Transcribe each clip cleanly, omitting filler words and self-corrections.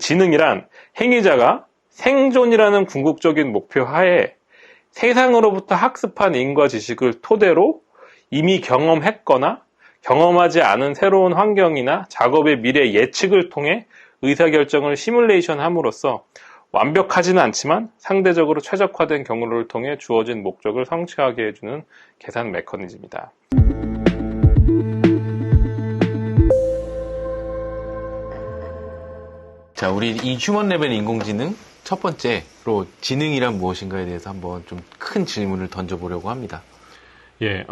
지능이란 행위자가 생존이라는 궁극적인 목표 하에 세상으로부터 학습한 인과 지식을 토대로 이미 경험했거나 경험하지 않은 새로운 환경이나 작업의 미래 예측을 통해 의사결정을 시뮬레이션 함으로써 완벽하지는 않지만 상대적으로 최적화된 경로를 통해 주어진 목적을 성취하게 해주는 계산 메커니즘이다. 자, 우리 이 휴먼 레벨 인공지능 첫 번째로 지능이란 무엇인가에 대해서 한번 좀 큰 질문을 던져보려고 합니다. 예,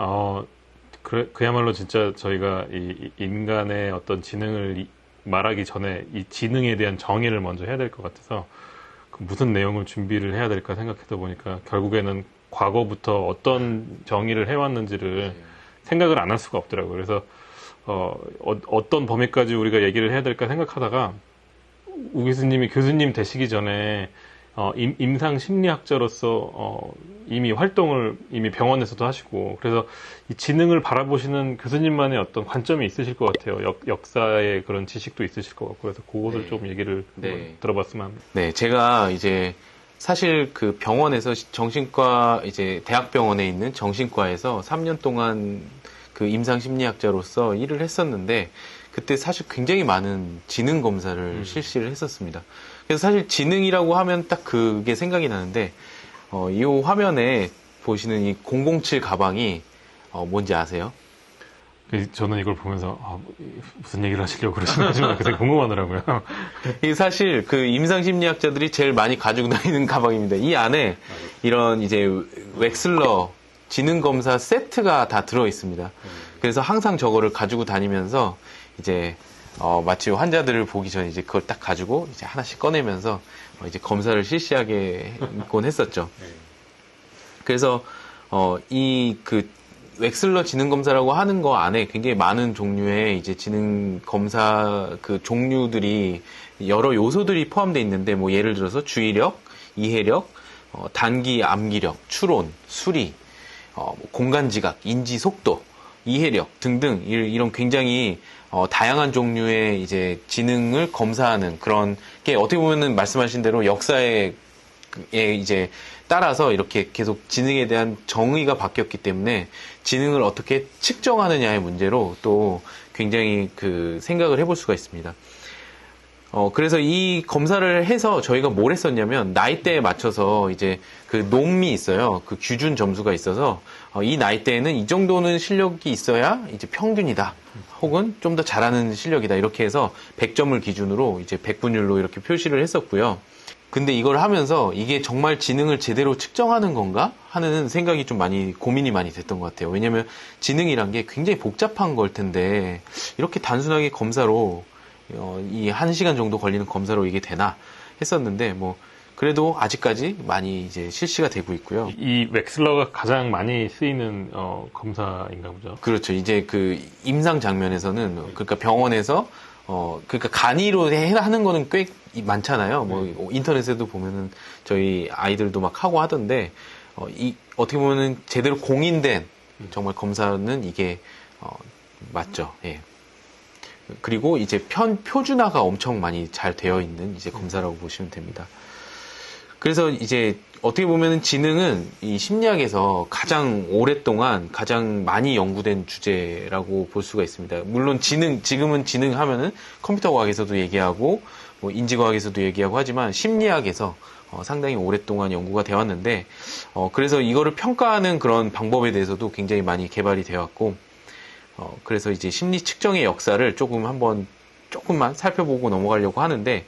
그야말로 진짜 저희가 이 인간의 어떤 지능을 말하기 전에 이 지능에 대한 정의를 먼저 해야 될 것 같아서 무슨 내용을 준비를 해야 될까 생각하다 보니까 결국에는 과거부터 어떤 정의를 해왔는지를 생각을 안 할 수가 없더라고요. 그래서 어떤 범위까지 우리가 얘기를 해야 될까 생각하다가 우 교수님이 교수님 되시기 전에 임상 심리학자로서 이미 활동을 이미 병원에서도 하시고 그래서 이 지능을 바라보시는 교수님만의 어떤 관점이 있으실 것 같아요. 역사의 그런 지식도 있으실 것 같고 그래서 그것을 좀 얘기를 들어봤으면 합니다. 네, 제가 이제 사실 그 병원에서 정신과 이제 대학병원에 있는 정신과에서 3년 동안 그 임상 심리학자로서 일을 했었는데 그때 사실 굉장히 많은 지능 검사를 실시를 했었습니다. 그래서 사실 지능이라고 하면 딱 그게 생각이 나는데 이 화면에 보시는 이 007 가방이 뭔지 아세요? 저는 이걸 보면서 무슨 얘기를 하시려고 그러시는지 되게 궁금하더라고요. 이게 사실 그 임상 심리학자들이 제일 많이 가지고 다니는 가방입니다. 이 안에 이런 이제 웩슬러 지능 검사 세트가 다 들어 있습니다. 그래서 항상 저거를 가지고 다니면서 이제 마치 환자들을 보기 전에 이제 그걸 딱 가지고 이제 하나씩 꺼내면서 이제 검사를 실시하게 곤 했었죠. 그래서 이 그 웩슬러 지능 검사라고 하는 거 안에 굉장히 많은 종류의 이제 지능 검사 그 종류들이 여러 요소들이 포함되어 있는데 뭐 예를 들어서 주의력, 이해력, 단기 암기력, 추론, 수리, 공간 지각, 인지 속도, 이해력 등등 이런 굉장히 다양한 종류의 이제 지능을 검사하는 그런 게 어떻게 보면은 말씀하신 대로 역사에 이제 따라서 이렇게 계속 지능에 대한 정의가 바뀌었기 때문에 지능을 어떻게 측정하느냐의 문제로 또 굉장히 그 생각을 해볼 수가 있습니다. 그래서 이 검사를 해서 저희가 뭘 했었냐면 나이대에 맞춰서 이제 그 놈이 있어요. 그 규준 점수가 있어서 이 나이대에는 이 정도는 실력이 있어야 이제 평균이다. 혹은 좀 더 잘하는 실력이다. 이렇게 해서 100점을 기준으로 이제 100분율로 이렇게 표시를 했었고요. 근데 이걸 하면서 이게 정말 지능을 제대로 측정하는 건가 하는 생각이 좀 고민이 많이 됐던 것 같아요. 왜냐면 지능이란 게 굉장히 복잡한 걸 텐데 이렇게 단순하게 검사로 이 1시간 정도 걸리는 검사로 이게 되나 했었는데 뭐 그래도 아직까지 많이 이제 실시가 되고 있고요. 이 웩슬러가 가장 많이 쓰이는 검사인가 보죠. 그렇죠. 이제 그 임상 장면에서는 그러니까 병원에서 그러니까 간이로 하는 거는 꽤 많잖아요. 뭐 인터넷에도 보면은 저희 아이들도 막 하고 하던데 어떻게 보면은 제대로 공인된 정말 검사는 이게 맞죠. 예. 그리고 이제 표준화가 엄청 많이 잘 되어 있는 이제 검사라고 보시면 됩니다. 그래서 이제 어떻게 보면은 지능은 이 심리학에서 가장 오랫동안 가장 많이 연구된 주제라고 볼 수가 있습니다. 물론 지금은 지능 하면은 컴퓨터 과학에서도 얘기하고 뭐 인지과학에서도 얘기하고 하지만 심리학에서 상당히 오랫동안 연구가 되어 왔는데 그래서 이거를 평가하는 그런 방법에 대해서도 굉장히 많이 개발이 되어 왔고 그래서 이제 심리 측정의 역사를 조금만 살펴보고 넘어가려고 하는데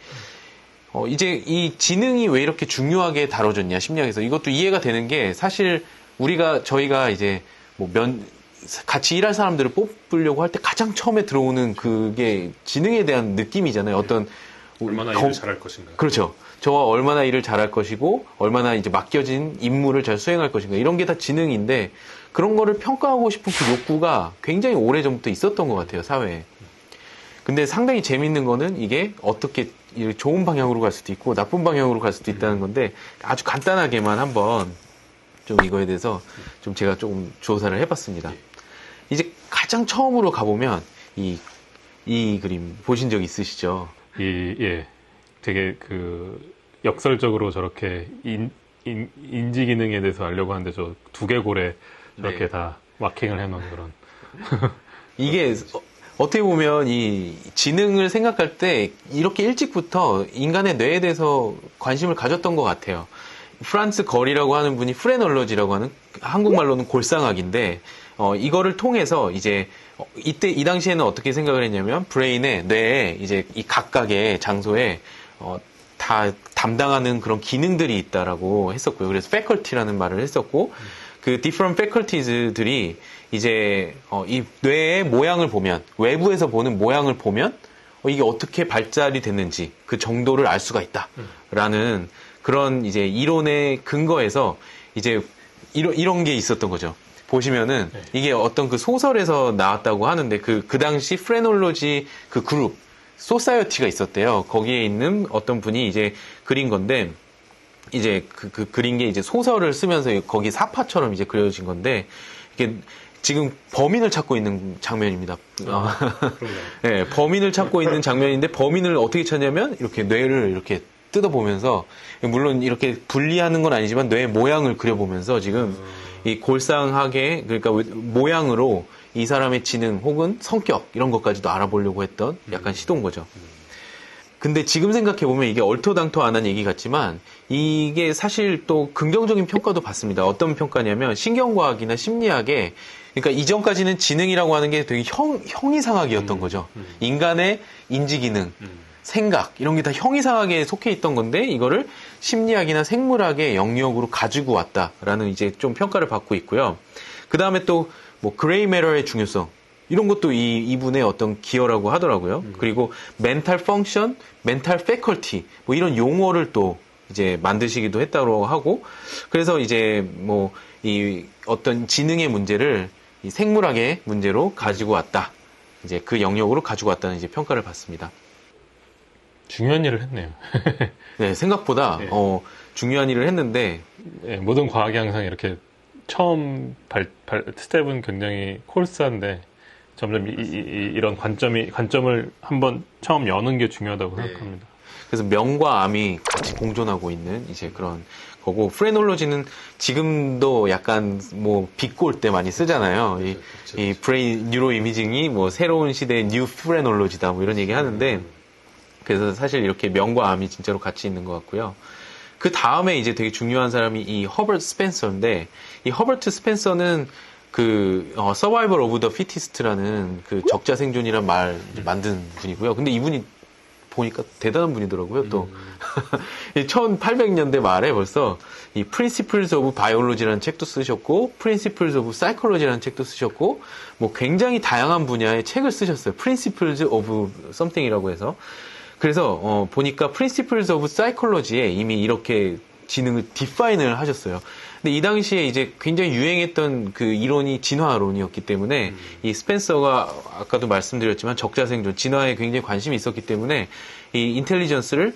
이제 이 지능이 왜 이렇게 중요하게 다뤄졌냐 심리학에서 이것도 이해가 되는 게 사실 저희가 이제 뭐 같이 일할 사람들을 뽑으려고 할 때 가장 처음에 들어오는 그게 지능에 대한 느낌이잖아요. 어떤 얼마나 일을 잘할 것인가. 그렇죠. 저와 얼마나 일을 잘할 것이고 얼마나 이제 맡겨진 임무를 잘 수행할 것인가 이런 게 다 지능인데 그런 거를 평가하고 싶은 그 욕구가 굉장히 오래전부터 있었던 것 같아요 사회에. 근데 상당히 재밌는 거는 이게 어떻게 좋은 방향으로 갈 수도 있고 나쁜 방향으로 갈 수도 있다는 건데 아주 간단하게만 한번 좀 이거에 대해서 좀 제가 조금 조사를 해봤습니다. 이제 가장 처음으로 가보면 이 그림 보신 적 있으시죠? 예. 되게 그 역설적으로 저렇게 인지 기능에 대해서 알려고 하는데 저 두개골에 저렇게 네. 다 마킹을 해놓은 그런. 이게 어떻게 보면 이 지능을 생각할 때 이렇게 일찍부터 인간의 뇌에 대해서 관심을 가졌던 것 같아요. 프란츠 거리라고 하는 분이 프레놀로지라고 하는 한국말로는 골상학인데 이거를 통해서 이제 이때 이 당시에는 어떻게 생각을 했냐면 브레인에 뇌에 이제 이 각각의 장소에 다 담당하는 그런 기능들이 있다라고 했었고요. 그래서 faculty라는 말을 했었고 그 different faculties들이 이제 이 뇌의 모양을 보면 외부에서 보는 모양을 보면 이게 어떻게 발달이 됐는지 그 정도를 알 수가 있다라는 그런 이제 이론의 근거에서 이제 이런 게 있었던 거죠. 보시면은 이게 어떤 그 소설에서 나왔다고 하는데 그 당시 프레놀로지 그 그룹 소사이어티가 있었대요. 거기에 있는 어떤 분이 이제 그린 건데 이제 그 그린 게 이제 소설을 쓰면서 거기 사파처럼 이제 그려진 건데 이게 지금 범인을 찾고 있는 장면입니다. 네, 범인을 찾고 있는 장면인데 범인을 어떻게 찾냐면 이렇게 뇌를 이렇게 뜯어보면서 물론 이렇게 분리하는 건 아니지만 뇌의 모양을 그려보면서 지금 이 골상학의 그러니까 모양으로 이 사람의 지능 혹은 성격 이런 것까지도 알아보려고 했던 약간 시도인 거죠. 근데 지금 생각해보면 이게 얼토당토 안 한 얘기 같지만 이게 사실 또 긍정적인 평가도 받습니다. 어떤 평가냐면 신경과학이나 심리학에 그러니까 이전까지는 지능이라고 하는 게 되게 형이상학이었던 거죠. 인간의 인지기능, 생각 이런 게 다 형이상학에 속해 있던 건데 이거를 심리학이나 생물학의 영역으로 가지고 왔다라는 이제 좀 평가를 받고 있고요. 그 다음에 또 뭐 그레이 매터의 중요성 이런 것도 이분의 어떤 기여라고 하더라고요. 그리고 멘탈 펑션, 멘탈 패컬티 뭐 이런 용어를 또 이제 만드시기도 했다고 하고 그래서 이제 뭐 이 어떤 지능의 문제를 이 생물학의 문제로 가지고 왔다. 이제 그 영역으로 가지고 왔다는 이제 평가를 받습니다. 중요한 일을 했네요. 네, 생각보다 네. 중요한 일을 했는데 네, 모든 과학이 항상 이렇게 처음 스텝은 굉장히 콜스한데 점점 이런 관점을 한번 처음 여는 게 중요하다고 생각합니다. 그래서 명과 암이 같이 공존하고 있는 이제 그런 거고 프레놀로지는 지금도 약간 뭐 비꼴 때 많이 쓰잖아요. 이 브레인 뉴로 이미징이 뭐 새로운 시대의 뉴 프레놀로지다 뭐 이런 얘기 하는데 그래서 사실 이렇게 명과 암이 진짜로 같이 있는 것 같고요. 그 다음에 이제 되게 중요한 사람이 이 허버트 스펜서인데 이 허버트 스펜서는 그 서바이벌 오브 더 피티스트라는 그 적자 생존이란 말 만든 분이고요. 근데 이분이 보니까 대단한 분이더라고요. 또 1800년대 말에 벌써 이 Principles of Biology라는 책도 쓰셨고 Principles of Psychology라는 책도 쓰셨고 뭐 굉장히 다양한 분야의 책을 쓰셨어요. Principles of something이라고 해서 그래서 보니까 Principles of Psychology에 이미 이렇게 지능을 디파인을 하셨어요. 근데 이 당시에 이제 굉장히 유행했던 그 이론이 진화론이었기 때문에 이 스펜서가 아까도 말씀드렸지만 적자생존, 진화에 굉장히 관심이 있었기 때문에 이 인텔리전스를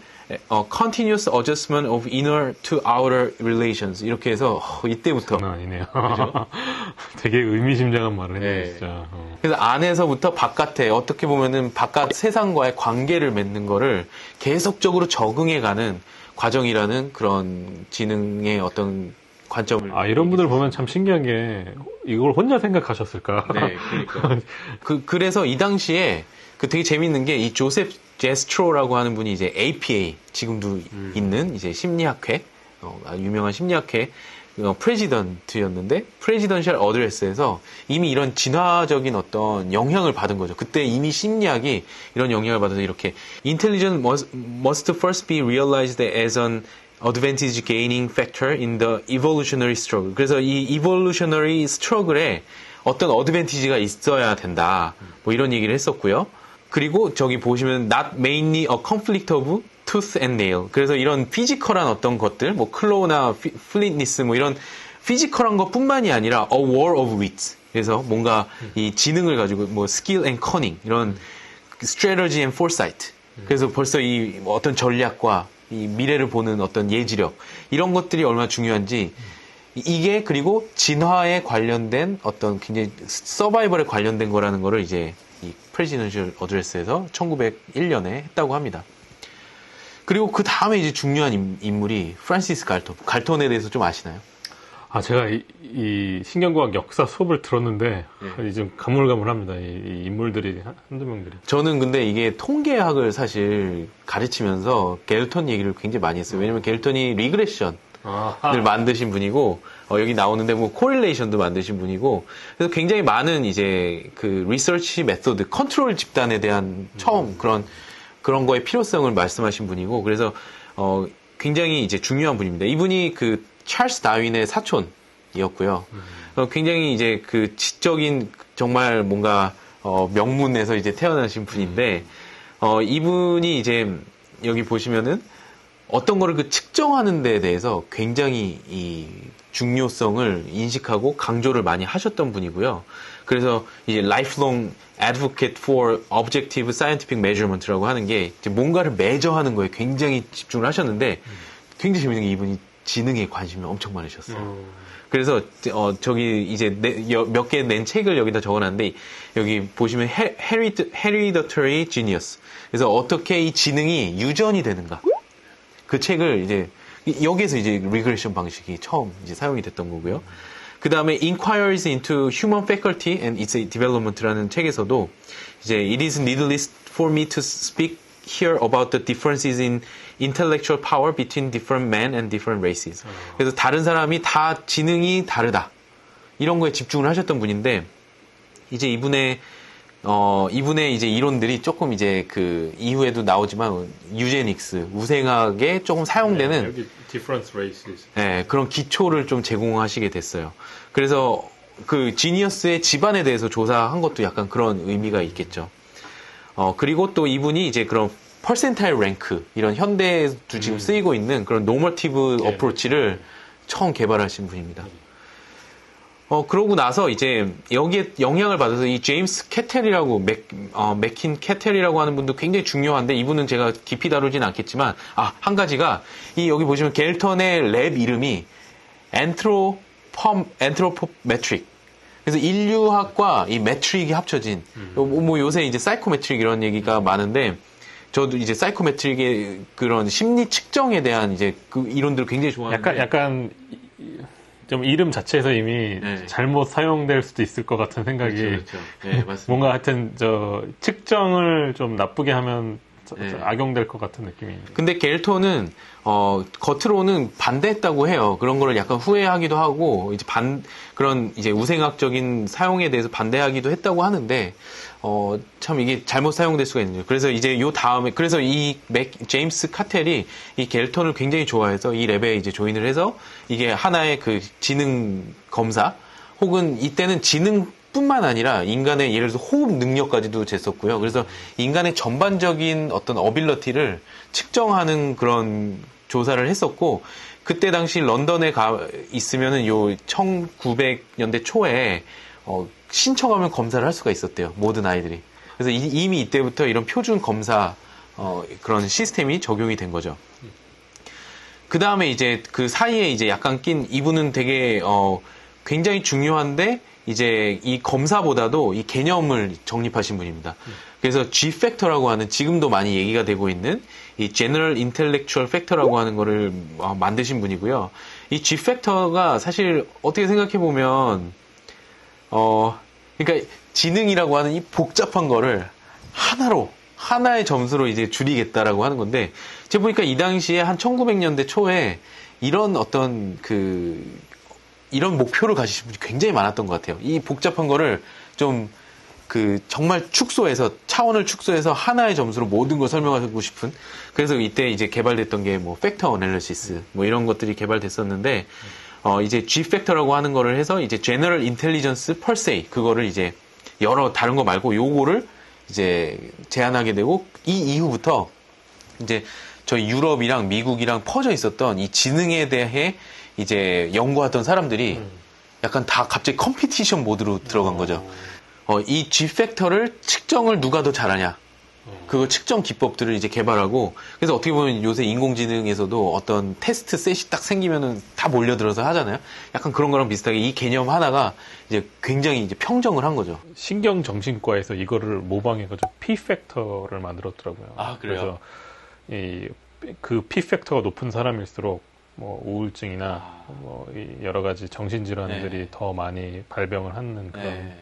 continuous adjustment of inner to outer relations 이렇게 해서 이때부터 장난 아니네요. 되게 의미심장한 말을 했네요, 네. 진짜. 그래서 안에서부터 바깥에 어떻게 보면은 바깥 세상과의 관계를 맺는 거를 계속적으로 적응해가는 과정이라는 그런 지능의 어떤 관점을. 이런 분들 보면 참 신기한 게 이걸 혼자 생각하셨을까? 네, 그러니까. 그래서 이 당시에 그 되게 재밌는 게 이 조셉 제스트로라고 하는 분이 이제 APA 지금도 있는 이제 심리학회 유명한 심리학회 프레지던트였는데 프레지던셜 어드레스에서 이미 이런 진화적인 어떤 영향을 받은 거죠. 그때 이미 심리학이 이런 영향을 받아서 이렇게 Intelligence must first be realized as an advantage gaining factor in the evolutionary struggle. 그래서 이 evolutionary struggle에 어떤 어드밴티지가 있어야 된다. 뭐 이런 얘기를 했었고요. 그리고 저기 보시면 not mainly a conflict of tooth and nail. 그래서 이런 피지컬한 어떤 것들, 뭐 클로우나 플릿니스 뭐 이런 피지컬한 것뿐만이 아니라 a war of wits. 그래서 뭔가 이 지능을 가지고 뭐 skill and cunning 이런 strategy and foresight. 그래서 벌써 이 어떤 전략과 이 미래를 보는 어떤 예지력 이런 것들이 얼마나 중요한지 이게 그리고 진화에 관련된 어떤 굉장히 서바이벌에 관련된 거라는 거를 이제 이 프레지던셜 어드레스에서 1901년에 했다고 합니다. 그리고 그 다음에 이제 중요한 인물이 프란시스 갈톤. 갈톤에 대해서 좀 아시나요? 제가 이 신경과학 역사 수업을 들었는데 좀 가물가물합니다. 이 인물들이 한두 명들이. 저는 근데 이게 통계학을 사실 가르치면서 갤턴 얘기를 굉장히 많이 했어요. 왜냐면 갤턴이 리그레션을 만드신 분이고 여기 나오는데 뭐 코릴레이션도 만드신 분이고 그래서 굉장히 많은 이제 그 리서치 메소드 컨트롤 집단에 대한 처음 그런 거의 필요성을 말씀하신 분이고 그래서 굉장히 이제 중요한 분입니다. 이분이 그 찰스 다윈의 사촌이었고요. 굉장히 이제 그 지적인 정말 뭔가 명문에서 이제 태어나신 분인데 이분이 이제 여기 보시면은 어떤 거를 그 측정하는 데 대해서 굉장히 이 중요성을 인식하고 강조를 많이 하셨던 분이고요. 그래서 이제 lifelong advocate for objective scientific measurement라고 하는 게 이제 뭔가를 매저하는 거에 굉장히 집중을 하셨는데 굉장히 재밌는 게 이분이 지능에 관심이 엄청 많으셨어요. 그래서 저기 이제 몇 개 낸 책을 여기다 적어놨는데 여기 보시면 hereditary genius. 그래서 어떻게 이 지능이 유전이 되는가. 그 책을 이제 여기에서 이제 리그레션 방식이 처음 이제 사용이 됐던 거고요. 그 다음에 Inquiries into Human Faculty and Its Development라는 책에서도 이제 It is needless for me to speak here about the differences in intellectual power between different men and different races. 그래서 다른 사람이 다 지능이 다르다. 이런 거에 집중을 하셨던 분인데 이제 이분의 이제 이론들이 조금 이제 그 이후에도 나오지만 유제닉스, 우생학에 조금 사용되는 여기 different races. 네, 그런 기초를 좀 제공하시게 됐어요. 그래서 그 지니어스의 집안에 대해서 조사한 것도 약간 그런 의미가 있겠죠. 그리고 또 이분이 이제 그런 퍼센타일 랭크 이런 현대에도 지금 쓰이고 있는 그런 노머티브 어프로치를 처음 개발하신 분입니다. 그러고 나서 이제 여기에 영향을 받아서 이 제임스 캐텔이라고 맥킨 캐텔이라고 하는 분도 굉장히 중요한데 이분은 제가 깊이 다루진 않겠지만 한 가지가 이 여기 보시면 갤턴의 랩 이름이 엔트로포메트릭 그래서 인류학과 이 매트릭이 합쳐진 뭐 요새 이제 사이코매트릭 이런 얘기가 많은데 저도 이제 사이코매트릭의 그런 심리 측정에 대한 이제 그 이론들을 굉장히 좋아하는데 약간 좀 이름 자체에서 이미 잘못 사용될 수도 있을 것 같은 생각이 그렇죠. 네, 맞습니다. 뭔가 하여튼 측정을 좀 나쁘게 하면 악용될 것 같은 느낌이. 근데 갤턴은 겉으로는 반대했다고 해요. 그런 거를 약간 후회하기도 하고 이제 그런 이제 우생학적인 사용에 대해서 반대하기도 했다고 하는데 참 이게 잘못 사용될 수가 있는 거죠. 그래서 이제 요 다음에 그래서 이 제임스 카텔이 이 갤턴을 굉장히 좋아해서 이 랩에 이제 조인을 해서 이게 하나의 그 지능 검사 혹은 이때는 지능뿐만 아니라 인간의 예를 들어서 호흡 능력까지도 쟀었고요. 그래서 인간의 전반적인 어떤 어빌러티를 측정하는 그런 조사를 했었고 그때 당시 런던에 있으면은 요 1900년대 초에 신청하면 검사를 할 수가 있었대요. 모든 아이들이. 그래서 이미 이때부터 이런 표준 검사 그런 시스템이 적용이 된 거죠. 그 다음에 이제 그 사이에 이제 약간 낀 이분은 되게 굉장히 중요한데 이제 이 검사보다도 이 개념을 정립하신 분입니다. 그래서 G-팩터라고 하는 지금도 많이 얘기가 되고 있는 이 General Intellectual Factor라고 하는 거를 만드신 분이고요. 이 G-팩터가 사실 어떻게 생각해 보면 그러니까 지능이라고 하는 이 복잡한 거를 하나의 점수로 이제 줄이겠다라고 하는 건데, 제가 보니까 이 당시에 한 1900년대 초에 이런 어떤 이런 목표를 가지신 분이 굉장히 많았던 것 같아요. 이 복잡한 거를 좀 정말 차원을 축소해서 하나의 점수로 모든 걸 설명하고 싶은. 그래서 이때 이제 개발됐던 게 뭐 팩터 어널리시스 뭐 이런 것들이 개발됐었는데, 이제 G-팩터라고 하는 거를 해서 이제 General Intelligence per se 그거를 이제 여러 다른 거 말고 요거를 이제 제한하게 되고, 이 이후부터 이제 저희 유럽이랑 미국이랑 퍼져 있었던 이 지능에 대해 이제 연구하던 사람들이 약간 다 갑자기 컴피티션 모드로 들어간 거죠. 이 G-팩터를 측정을 누가 더 잘하냐. 그거 측정 기법들을 이제 개발하고, 그래서 어떻게 보면 요새 인공지능에서도 어떤 테스트 셋이 딱 생기면은 다 몰려들어서 하잖아요. 약간 그런 거랑 비슷하게 이 개념 하나가 이제 굉장히 이제 평정을 한 거죠. 신경정신과에서 이거를 모방해가지고 P-팩터를 만들었더라고요. 아, 그래요? 그래서 이 그 P 팩터가 높은 사람일수록 뭐 우울증이나 뭐 여러 가지 정신질환들이 더 많이 발병을 하는 그런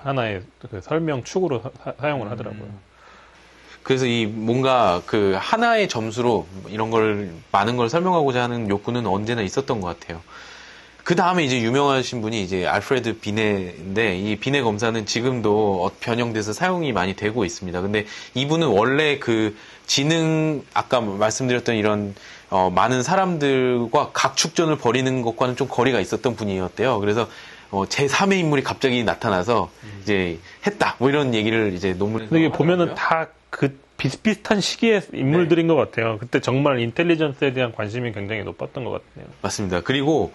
하나의 그 설명 축으로 사용을 하더라고요. 그래서 이 뭔가 그 하나의 점수로 이런 걸 많은 걸 설명하고자 하는 욕구는 언제나 있었던 것 같아요. 그 다음에 이제 유명하신 분이 이제 알프레드 비네인데, 이 비네 검사는 지금도 변형돼서 사용이 많이 되고 있습니다. 근데 이분은 원래 그 지능, 아까 말씀드렸던 이런 많은 사람들과 각축전을 벌이는 것과는 좀 거리가 있었던 분이었대요. 그래서 제3의 인물이 갑자기 나타나서 이제 했다, 뭐 이런 얘기를 이제 논문에서. 근데 이게 보면은 다 그 비슷비슷한 시기의 인물들인 것 같아요. 그때 정말 인텔리전스에 대한 관심이 굉장히 높았던 것 같아요. 맞습니다. 그리고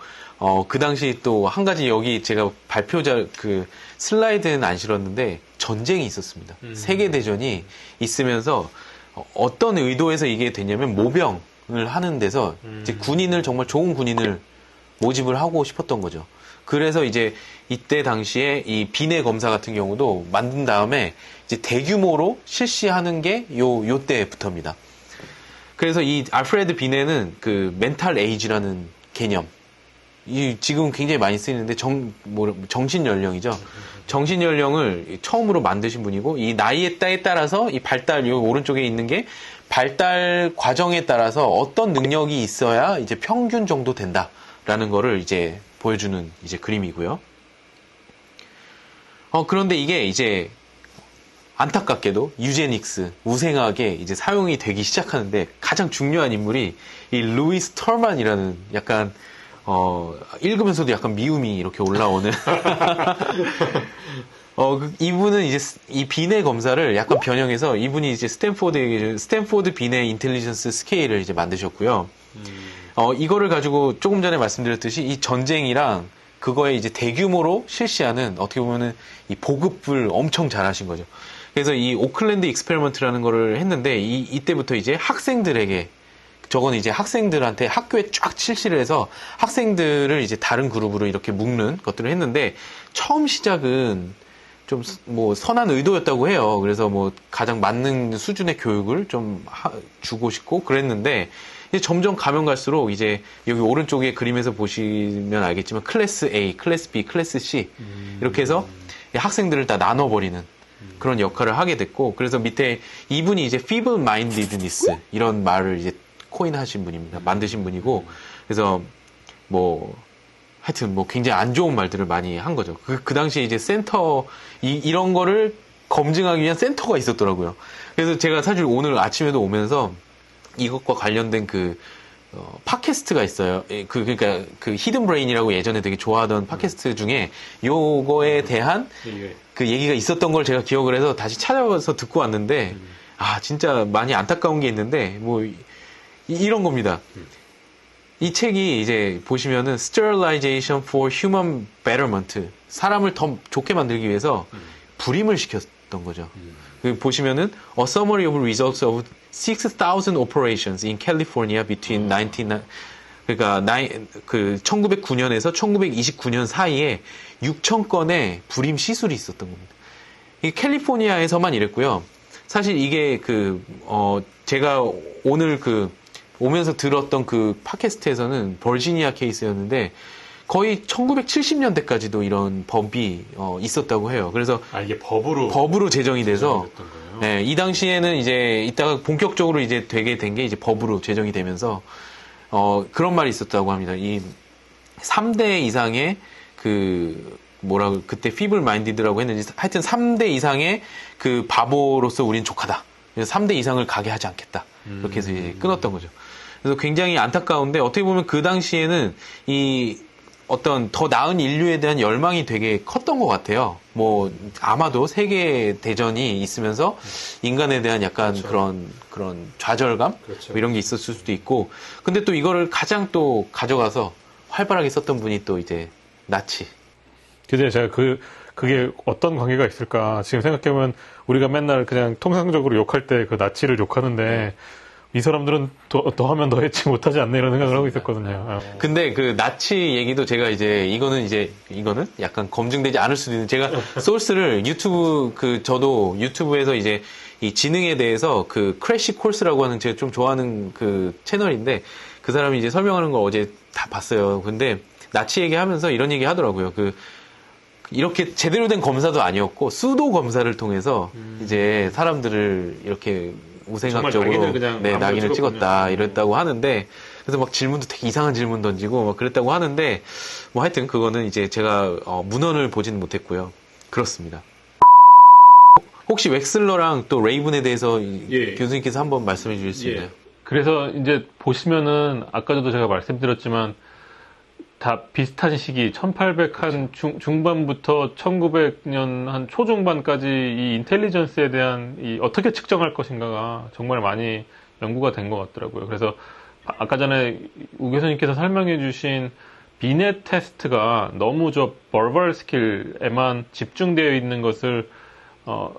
그 당시 또 한 가지, 여기 제가 발표자 그 슬라이드는 안 실었는데 전쟁이 있었습니다. 세계대전이 있으면서 어떤 의도에서 이게 됐냐면 모병을 하는 데서 이제 군인을, 정말 좋은 군인을 모집을 하고 싶었던 거죠. 그래서 이제 이때 당시에 이 비내 검사 같은 경우도 만든 다음에 이제 대규모로 실시하는 게 요때부터입니다. 그래서 이 알프레드 비네는 그 멘탈 에이지라는 개념, 이 지금 굉장히 많이 쓰이는데 정신 연령이죠. 정신 연령을 처음으로 만드신 분이고, 이 나이에 따라서 이 발달, 요 오른쪽에 있는 게 발달 과정에 따라서 어떤 능력이 있어야 이제 평균 정도 된다라는 거를 이제 보여주는 이제 그림이고요. 그런데 이게 이제 안타깝게도 유제닉스, 우생학에 이제 사용이 되기 시작하는데, 가장 중요한 인물이 이 루이스 털만이라는, 약간 읽으면서도 약간 미움이 이렇게 올라오는 이분은 이제 이 비내 검사를 약간 변형해서, 이분이 이제 스탠포드 비내 인텔리전스 스케일을 이제 만드셨고요. 이거를 가지고 조금 전에 말씀드렸듯이 이 전쟁이랑 그거에 이제 대규모로 실시하는, 어떻게 보면은 이 보급을 엄청 잘 하신 거죠. 그래서 이 오클랜드 익스페리먼트라는 거를 했는데, 이때부터 이제 학생들에게, 저건 이제 학생들한테 학교에 쫙 실시를 해서 학생들을 이제 다른 그룹으로 이렇게 묶는 것들을 했는데, 처음 시작은 좀 뭐 선한 의도였다고 해요. 그래서 뭐 가장 맞는 수준의 교육을 좀 주고 싶고 그랬는데, 이제 점점 가면 갈수록 이제 여기 오른쪽에 그림에서 보시면 알겠지만 클래스 A, 클래스 B, 클래스 C 이렇게 해서 학생들을 다 나눠버리는 그런 역할을 하게 됐고, 그래서 밑에 이분이 이제 feeble mindedness 이런 말을 이제 코인하신 분입니다. 만드신 분이고, 그래서 뭐 하여튼 뭐 굉장히 안 좋은 말들을 많이 한 거죠. 그 당시에 이제 센터, 이런 거를 검증하기 위한 센터가 있었더라고요. 그래서 제가 사실 오늘 아침에도 오면서 이것과 관련된 팟캐스트가 있어요. 그러니까 그 히든 브레인이라고 예전에 되게 좋아하던 팟캐스트 중에 요거에 대한 그 얘기가 있었던 걸 제가 기억을 해서 다시 찾아와서 듣고 왔는데, 진짜 많이 안타까운 게 있는데, 뭐 이런 겁니다. 이 책이 이제 보시면은 Sterilization for Human Betterment, 사람을 더 좋게 만들기 위해서 불임을 시켰던 거죠. 보시면은 A summary of results of 6,000 operations in California between 1909년에서 1929년 사이에 6,000건의 불임 시술이 있었던 겁니다. 이 캘리포니아에서만 이랬고요. 사실 이게 제가 오늘 오면서 들었던 그 팟캐스트에서는 버지니아 케이스였는데, 거의 1970년대까지도 이런 법이 있었다고 해요. 그래서 이게 법으로 제정이 돼서, 네, 이 당시에는 이제 이따가 본격적으로 이제 되게 된 게 이제 법으로 제정이 되면서 그런 말이 있었다고 합니다. 이 3대 이상의 그때 feeble minded라고 했는지, 하여튼 3대 이상의 그 바보로서 우린 족하다. 그래서 3대 이상을 가게 하지 않겠다. 이렇게 해서 이제 끊었던 거죠. 그래서 굉장히 안타까운데, 어떻게 보면 그 당시에는 이 어떤 더 나은 인류에 대한 열망이 되게 컸던 것 같아요. 뭐 아마도 세계 대전이 있으면서 인간에 대한 약간 그런 좌절감, 뭐 이런 게 있었을 수도 있고, 근데 또 이거를 가장 또 가져가서 활발하게 썼던 분이 또 이제 나치. 근데 제가 그게 어떤 관계가 있을까 지금 생각해보면, 우리가 맨날 그냥 통상적으로 욕할 때 그 나치를 욕하는데, 이 사람들은 더 하면 더 해치 못하지 않나 이런 생각을 하고 있었거든요. 근데 그 나치 얘기도 제가 이거는 약간 검증되지 않을 수도 있는, 제가 소스를 저도 유튜브에서 이제 이 지능에 대해서 그 크래시 콜스라고 하는 제가 좀 좋아하는 그 채널인데 그 사람이 이제 설명하는 걸 어제 다 봤어요. 근데 나치 얘기하면서 이런 얘기 하더라고요. 이렇게 제대로 된 검사도 아니었고 수도 검사를 통해서 이제 사람들을 이렇게 우생학적으로 낙인을 찍었다 이랬다고 하는데 그래서 막 질문도 되게 이상한 질문 던지고 막 그랬다고 하는데 뭐 하여튼 그거는 이제 제가 문헌을 보지는 못했고요. 그렇습니다. 혹시 웩슬러랑 또 레이븐에 대해서 교수님께서 한번 말씀해 주실 수 있나요? 그래서 이제 보시면은 아까도 제가 말씀드렸지만 다 비슷한 시기 1800한 중반부터 1900년 한 초중반까지 이 인텔리전스에 대한 이 어떻게 측정할 것인가가 정말 많이 연구가 된 것 같더라고요. 그래서 아까 전에 우 교수님께서 설명해 주신 비넷 테스트가 너무 저 버벌 스킬에만 집중되어 있는 것을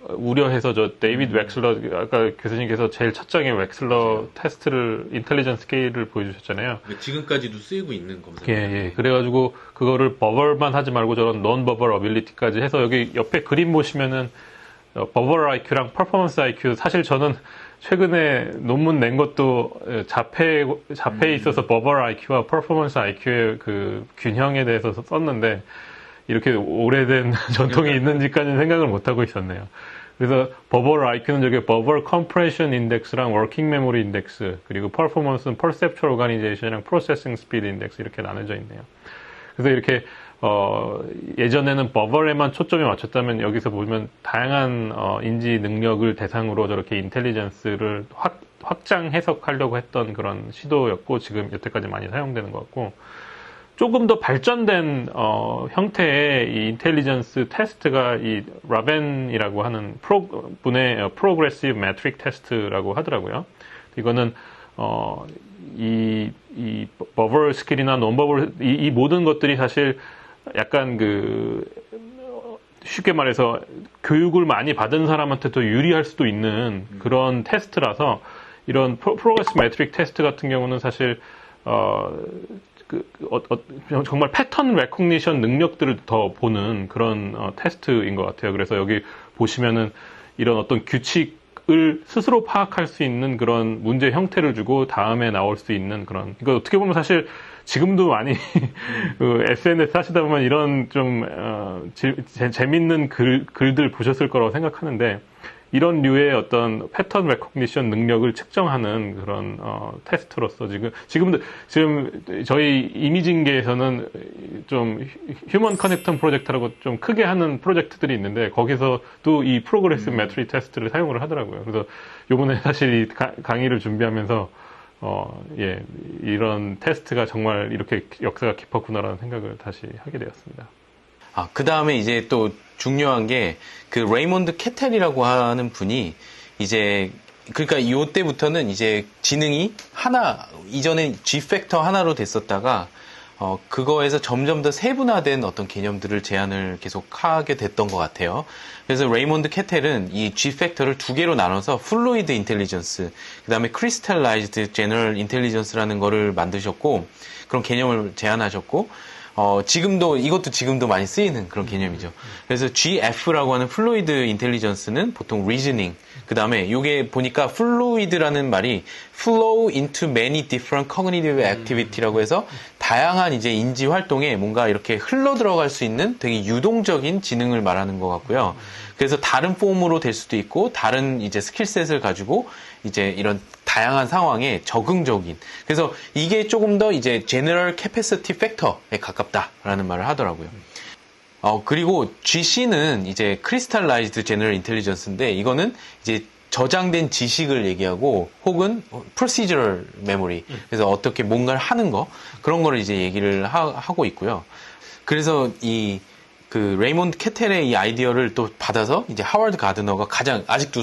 우려해서 저 데이비드 웩슬러 아까 교수님께서 제일 첫 장에 웩슬러 테스트를 인텔리전스 스케일을 보여주셨잖아요. 지금까지도 쓰이고 있는 검사입니다. 예. 그래가지고 그거를 버벌만 하지 말고 저런 논 버벌 어빌리티까지 해서 여기 옆에 그림 보시면은 버벌 IQ랑 퍼포먼스 IQ 사실 저는 최근에 논문 낸 것도 자폐에 있어서 버벌 IQ와 퍼포먼스 IQ의 그 균형에 대해서 썼는데 이렇게 오래된 전통이 있는지까지는 생각을 못하고 있었네요. 그래서 버벌 IQ는 저기 버벌 컴프레션 인덱스랑 워킹 메모리 인덱스 그리고 퍼포먼스는 퍼셉츄얼 오가니제이션이랑 프로세싱 스피드 인덱스 이렇게 나눠져 있네요. 그래서 이렇게 예전에는 버벌에만 초점이 맞췄다면 여기서 보면 다양한 인지 능력을 대상으로 저렇게 인텔리전스를 확장 해석하려고 했던 그런 시도였고 지금 여태까지 많이 사용되는 것 같고 조금 더 발전된 형태의 이 인텔리전스 테스트가 이 라벤이라고 하는 분의 프로그레시브 매트릭 테스트라고 하더라고요. 이거는 이 버벌 스킬이나 논버벌 이 모든 것들이 사실 약간 쉽게 말해서 교육을 많이 받은 사람한테 더 유리할 수도 있는 그런 테스트라서 이런 프로그레시브 매트릭 테스트 같은 경우는 사실 정말 패턴 레코니션 능력들을 더 보는 그런 테스트인 것 같아요. 그래서 여기 보시면은 이런 어떤 규칙을 스스로 파악할 수 있는 그런 문제 형태를 주고 다음에 나올 수 있는 그런, 이거 어떻게 보면 사실 지금도 많이 SNS 하시다 보면 이런 좀 재밌는 글들 보셨을 거라고 생각하는데 이런 류의 어떤 패턴 레코니션 능력을 측정하는 그런 테스트로서 지금 저희 이미징계에서는 좀 휴먼 커넥턴 프로젝트라고 좀 크게 하는 프로젝트들이 있는데 거기서도 이 프로그레시브 매트릭 테스트를 사용을 하더라고요. 그래서 요번에 사실 이 강의를 준비하면서 이런 테스트가 정말 이렇게 역사가 깊었구나라는 생각을 다시 하게 되었습니다. 그 다음에 이제 또 중요한 게, 그 레이몬드 캐텔이라고 하는 분이 그러니까 이때부터는 이제 지능이 이전에 G팩터 하나로 됐었다가, 그거에서 점점 더 세분화된 어떤 개념들을 제안을 계속 하게 됐던 것 같아요. 그래서 레이몬드 캐텔은 이 G팩터를 두 개로 나눠서 플루이드 인텔리전스, 그 다음에 크리스탈라이즈드 제너럴 인텔리전스라는 거를 만드셨고, 그런 개념을 제안하셨고, 이것도 지금도 많이 쓰이는 그런 개념이죠. 그래서 GF라고 하는 플루이드 인텔리전스는 보통 리즈닝, 그 다음에 요게 보니까 플루이드라는 말이 flow into many different cognitive activity라고 해서 다양한 이제 인지 활동에 뭔가 이렇게 흘러 들어갈 수 있는 되게 유동적인 지능을 말하는 것 같고요. 그래서 다른 폼으로 될 수도 있고 다른 이제 스킬셋을 가지고 이제 이런 다양한 상황에 적응적인, 그래서 이게 조금 더 이제 General Capacity Factor에 가깝다라는 말을 하더라고요. 그리고 GC는 이제 Crystallized General Intelligence인데 이거는 이제 저장된 지식을 얘기하고 혹은 Procedural Memory, 그래서 어떻게 뭔가를 하는 거, 그런 거를 이제 얘기를 하고 있고요. 그래서 그 레이몬드 캐텔의 이 아이디어를 또 받아서 이제 하워드 가드너가 아직도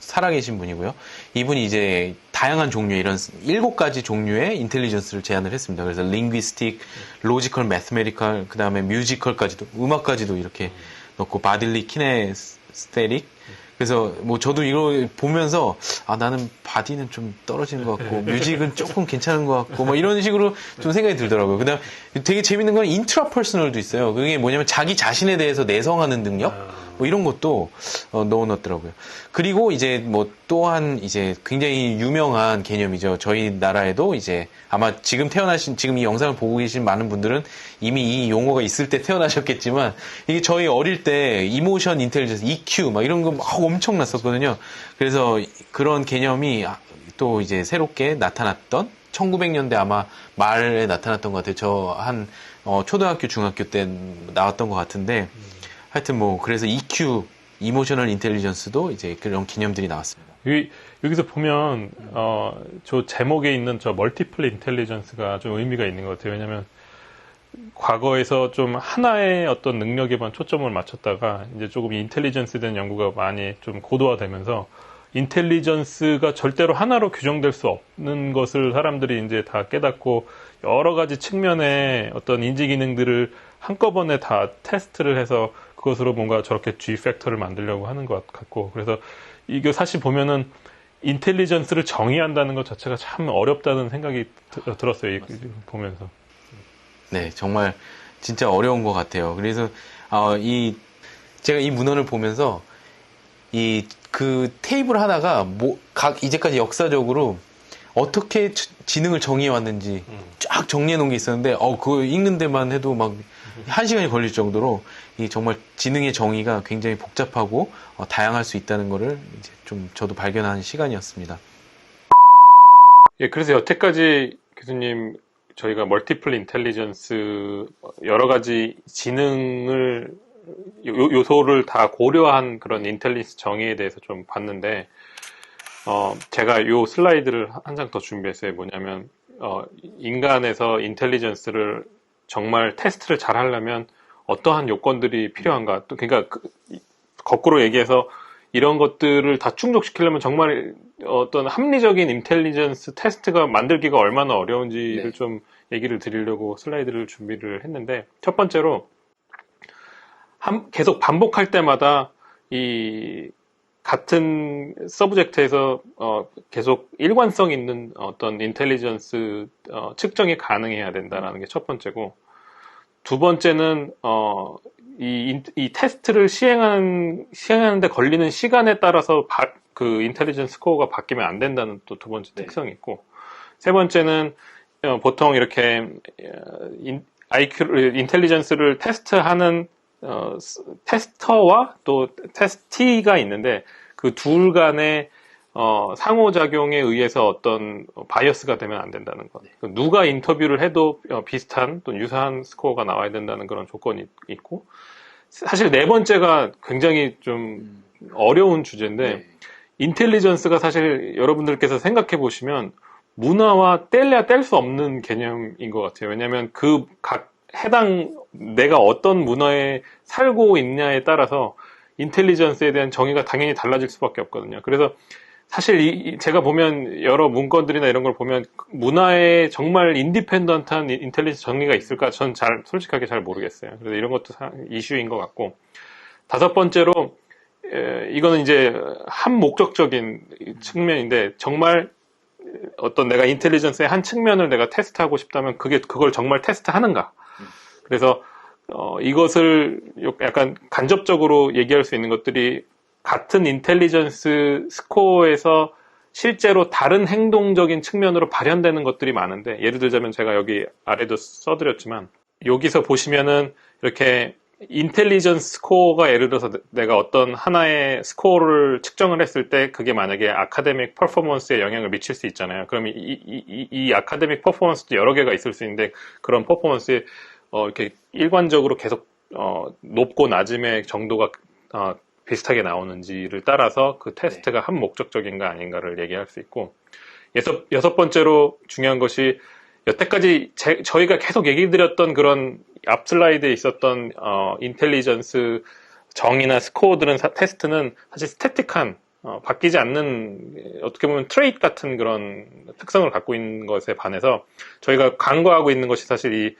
살아계신 분이고요. 이분이 이제 다양한 종류의 이런 7가지 종류의 인텔리전스를 제안을 했습니다. 그래서 링귀스틱, 로지컬, 매스메리컬, 그 다음에 뮤지컬까지도, 음악까지도 이렇게 넣고, 바딜리, 키네스테릭. 그래서 뭐 저도 이거 보면서 나는 바디는 좀 떨어지는 것 같고 뮤직은 조금 괜찮은 것 같고 뭐 이런 식으로 좀 생각이 들더라고요. 그다음 되게 재밌는 건 인트라퍼스널도 있어요. 그게 뭐냐면 자기 자신에 대해서 내성하는 능력, 뭐 이런 것도 넣어놨더라고요. 그리고 이제 뭐 또한 이제 굉장히 유명한 개념이죠. 저희 나라에도 이제 아마 지금 지금 이 영상을 보고 계신 많은 분들은 이미 이 용어가 있을 때 태어나셨겠지만, 이게 저희 어릴 때 이모션 인텔리전스, EQ 막 이런 거 막 엄청 났었거든요. 그래서 그런 개념이 또 이제 새롭게 나타났던 1900년대 아마 말에 나타났던 것 같아요. 저 한 초등학교, 중학교 때 나왔던 것 같은데, 하여튼 뭐 그래서 EQ, 이모셔널 인텔리전스도 이제 그런 개념들이 나왔습니다. 여기서 보면 저 제목에 있는 저 멀티플 인텔리전스가 좀 의미가 있는 것 같아요. 왜냐하면 과거에서 좀 하나의 어떤 능력에만 초점을 맞췄다가 이제 조금 인텔리전스에 대한 연구가 많이 좀 고도화되면서 인텔리전스가 절대로 하나로 규정될 수 없는 것을 사람들이 이제 다 깨닫고 여러 가지 측면의 어떤 인지 기능들을 한꺼번에 다 테스트를 해서 그것으로 뭔가 저렇게 G 팩터를 만들려고 하는 것 같고, 그래서 이게 사실 보면은 인텔리전스를 정의한다는 것 자체가 참 어렵다는 생각이 들었어요. 보면서. 네, 정말 진짜 어려운 것 같아요. 그래서 제가 이 문헌을 보면서 그 테이블 하나가 이제까지 역사적으로 어떻게 지능을 정의해 왔는지 쫙 정리해 놓은 게 있었는데, 그거 읽는 데만 해도 막 1시간이 걸릴 정도로 정말 지능의 정의가 굉장히 복잡하고 다양할 수 있다는 거를 이제 좀 저도 발견한 시간이었습니다. 예, 그래서 여태까지 교수님, 저희가 멀티플 인텔리전스 여러 가지 지능을 요소를 다 고려한 그런 인텔리전스 정의에 대해서 좀 봤는데, 제가 요 슬라이드를 한 장 더 준비했어요. 뭐냐면 인간에서 인텔리전스를 정말 테스트를 잘 하려면 어떠한 요건들이 필요한가? 또 그러니까 거꾸로 얘기해서 이런 것들을 다 충족시키려면 정말 어떤 합리적인 인텔리전스 테스트가 만들기가 얼마나 어려운지를 좀 얘기를 드리려고 슬라이드를 준비를 했는데, 첫 번째로 계속 반복할 때마다 이 같은 서브젝트에서 계속 일관성 있는 어떤 인텔리전스 측정이 가능해야 된다라는 게 첫 번째고, 두 번째는 이 테스트를 시행하는데 걸리는 시간에 따라서 그 인텔리전스 스코어가 바뀌면 안 된다는 또 두 번째 특성이 있고, 세 번째는 보통 이렇게 인텔리전스를 테스트하는 테스터와 또 테스티가 있는데, 그 둘 간의 상호작용에 의해서 어떤 바이어스가 되면 안 된다는 것. 누가 인터뷰를 해도 비슷한 또 유사한 스코어가 나와야 된다는 그런 조건이 있고, 사실 네 번째가 굉장히 좀 어려운 주제인데, 인텔리전스가 사실 여러분들께서 생각해 보시면 문화와 뗄래야 뗄 수 없는 개념인 것 같아요. 왜냐하면 그 각 내가 어떤 문화에 살고 있냐에 따라서 인텔리전스에 대한 정의가 당연히 달라질 수밖에 없거든요. 그래서 사실 제가 보면 여러 문건들이나 이런 걸 보면 문화에 정말 인디펜던트한 인텔리전스 정의가 있을까? 전 솔직하게 잘 모르겠어요. 그래서 이런 것도 이슈인 것 같고, 다섯 번째로 이거는 이제 한 목적적인 측면인데, 정말 어떤 내가 인텔리전스의 한 측면을 내가 테스트하고 싶다면 그걸 정말 테스트하는가? 그래서 이것을 약간 간접적으로 얘기할 수 있는 것들이 같은 인텔리전스 스코어에서 실제로 다른 행동적인 측면으로 발현되는 것들이 많은데, 예를 들자면 제가 여기 아래도 써드렸지만, 여기서 보시면은 이렇게 인텔리전스 스코어가 예를 들어서 내가 어떤 하나의 스코어를 측정을 했을 때 그게 만약에 아카데믹 퍼포먼스에 영향을 미칠 수 있잖아요. 그럼 이 아카데믹 퍼포먼스도 여러 개가 있을 수 있는데, 그런 퍼포먼스에 이렇게 일관적으로 계속 높고 낮음의 정도가 비슷하게 나오는지를 따라서 그 테스트가 한 목적적인가 아닌가를 얘기할 수 있고, 여섯 번째로 중요한 것이 여태까지 저희가 계속 얘기 드렸던 그런 앞 슬라이드에 있었던 인텔리전스 정의나 스코어들은 테스트는 사실 스태틱한 바뀌지 않는 어떻게 보면 트레이트 같은 그런 특성을 갖고 있는 것에 반해서 저희가 간과하고 있는 것이 사실 이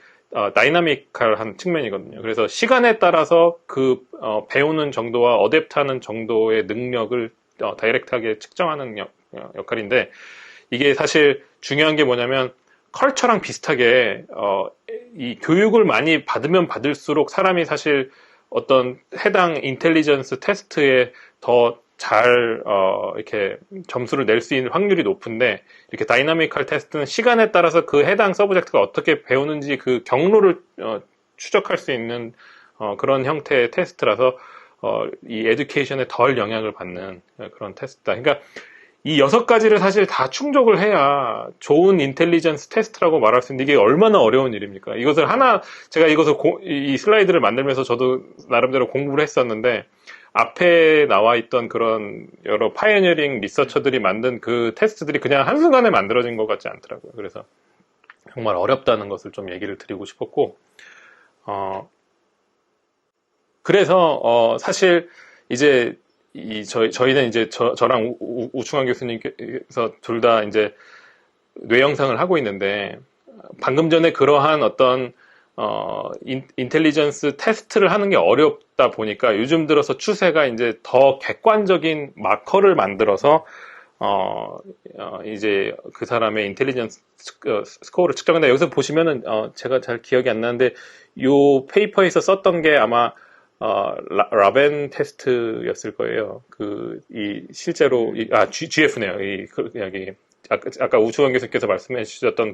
다이나믹한 측면이거든요. 그래서 시간에 따라서 그 배우는 정도와 어댑트하는 정도의 능력을 다이렉트하게 측정하는 역할인데, 이게 사실 중요한 게 뭐냐면 컬처랑 비슷하게 이 교육을 많이 받으면 받을수록 사람이 사실 어떤 해당 인텔리전스 테스트에 더 잘 이렇게 점수를 낼 수 있는 확률이 높은데, 이렇게 다이나미컬 테스트는 시간에 따라서 그 해당 서브젝트가 어떻게 배우는지 그 경로를 추적할 수 있는 그런 형태의 테스트라서 이 에듀케이션에 덜 영향을 받는 그런 테스트다. 그러니까 이 6가지를 사실 다 충족을 해야 좋은 인텔리전스 테스트라고 말할 수 있는데, 이게 얼마나 어려운 일입니까? 이것을 제가 이것을 이 슬라이드를 만들면서 저도 나름대로 공부를 했었는데, 앞에 나와 있던 그런 여러 파이어니어링 리서처들이 만든 그 테스트들이 그냥 한순간에 만들어진 것 같지 않더라고요. 그래서 정말 어렵다는 것을 좀 얘기를 드리고 싶었고, 그래서 사실 이제 저희는 이제 저랑 우충환 교수님께서 둘 다 이제 뇌 영상을 하고 있는데, 방금 전에 그러한 어떤 인텔리전스 테스트를 하는 게 어렵다 보니까 요즘 들어서 추세가 이제 더 객관적인 마커를 만들어서 이제 그 사람의 인텔리전스 스코어를 측정한다. 여기서 보시면은 제가 잘 기억이 안 나는데, 요 페이퍼에서 썼던 게 아마 라벤 테스트였을 거예요. 실제로, GF네요. 여기, 아까 우충환 교수님께서 말씀해 주셨던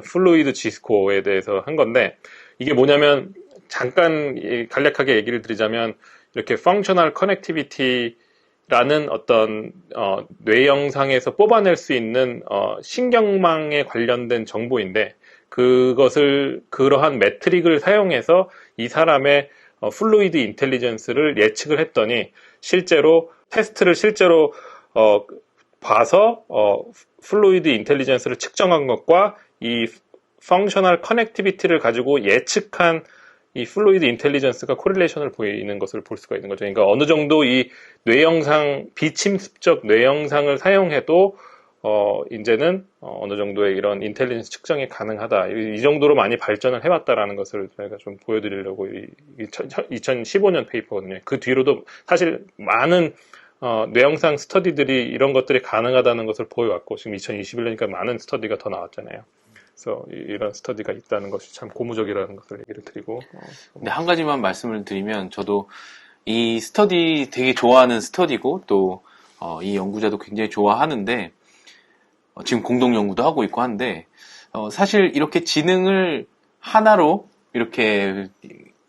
플루이드 G스코어에 대해서 한 건데, 이게 뭐냐면, 잠깐 간략하게 얘기를 드리자면, 이렇게 펑셔널 커넥티비티라는 어떤, 뇌 영상에서 뽑아낼 수 있는, 신경망에 관련된 정보인데, 그러한 매트릭을 사용해서 이 사람의 플루이드 인텔리전스를 예측을 했더니, 테스트를 실제로 봐서 플루이드 인텔리전스를 측정한 것과 이 펑셔널 커넥티비티를 가지고 예측한 이 플루이드 인텔리전스가 코릴레이션을 보이는 것을 볼 수가 있는 거죠. 그러니까 어느 정도 이 비침습적 뇌영상을 사용해도 이제는 어느 정도의 이런 인텔리전스 측정이 가능하다. 이 정도로 많이 발전을 해왔다라는 것을 저희가 좀 보여드리려고 2015년 페이퍼거든요. 그 뒤로도 사실 많은 뇌영상 스터디들이 이런 것들이 가능하다는 것을 보여왔고, 지금 2021년이니까 많은 스터디가 더 나왔잖아요. 그래서 이런 스터디가 있다는 것이 참 고무적이라는 것을 얘기를 드리고. 근데 한 가지만 말씀을 드리면, 저도 이 스터디 되게 좋아하는 스터디고, 또 이 연구자도 굉장히 좋아하는데, 지금 공동 연구도 하고 있고 한데, 사실 이렇게 지능을 하나로 이렇게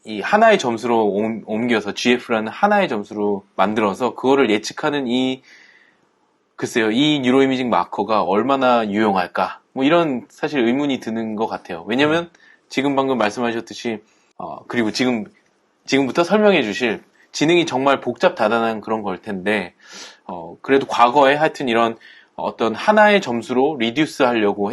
이 하나의 점수로 옮겨서 GF라는 하나의 점수로 만들어서 그거를 예측하는 글쎄요, 이 뉴로이미징 마커가 얼마나 유용할까? 뭐 이런 사실 의문이 드는 것 같아요. 왜냐면 지금 방금 말씀하셨듯이, 그리고 지금부터 설명해 주실 지능이 정말 복잡다단한 그런 걸 텐데, 그래도 과거에 하여튼 이런 어떤 하나의 점수로 리듀스 하려고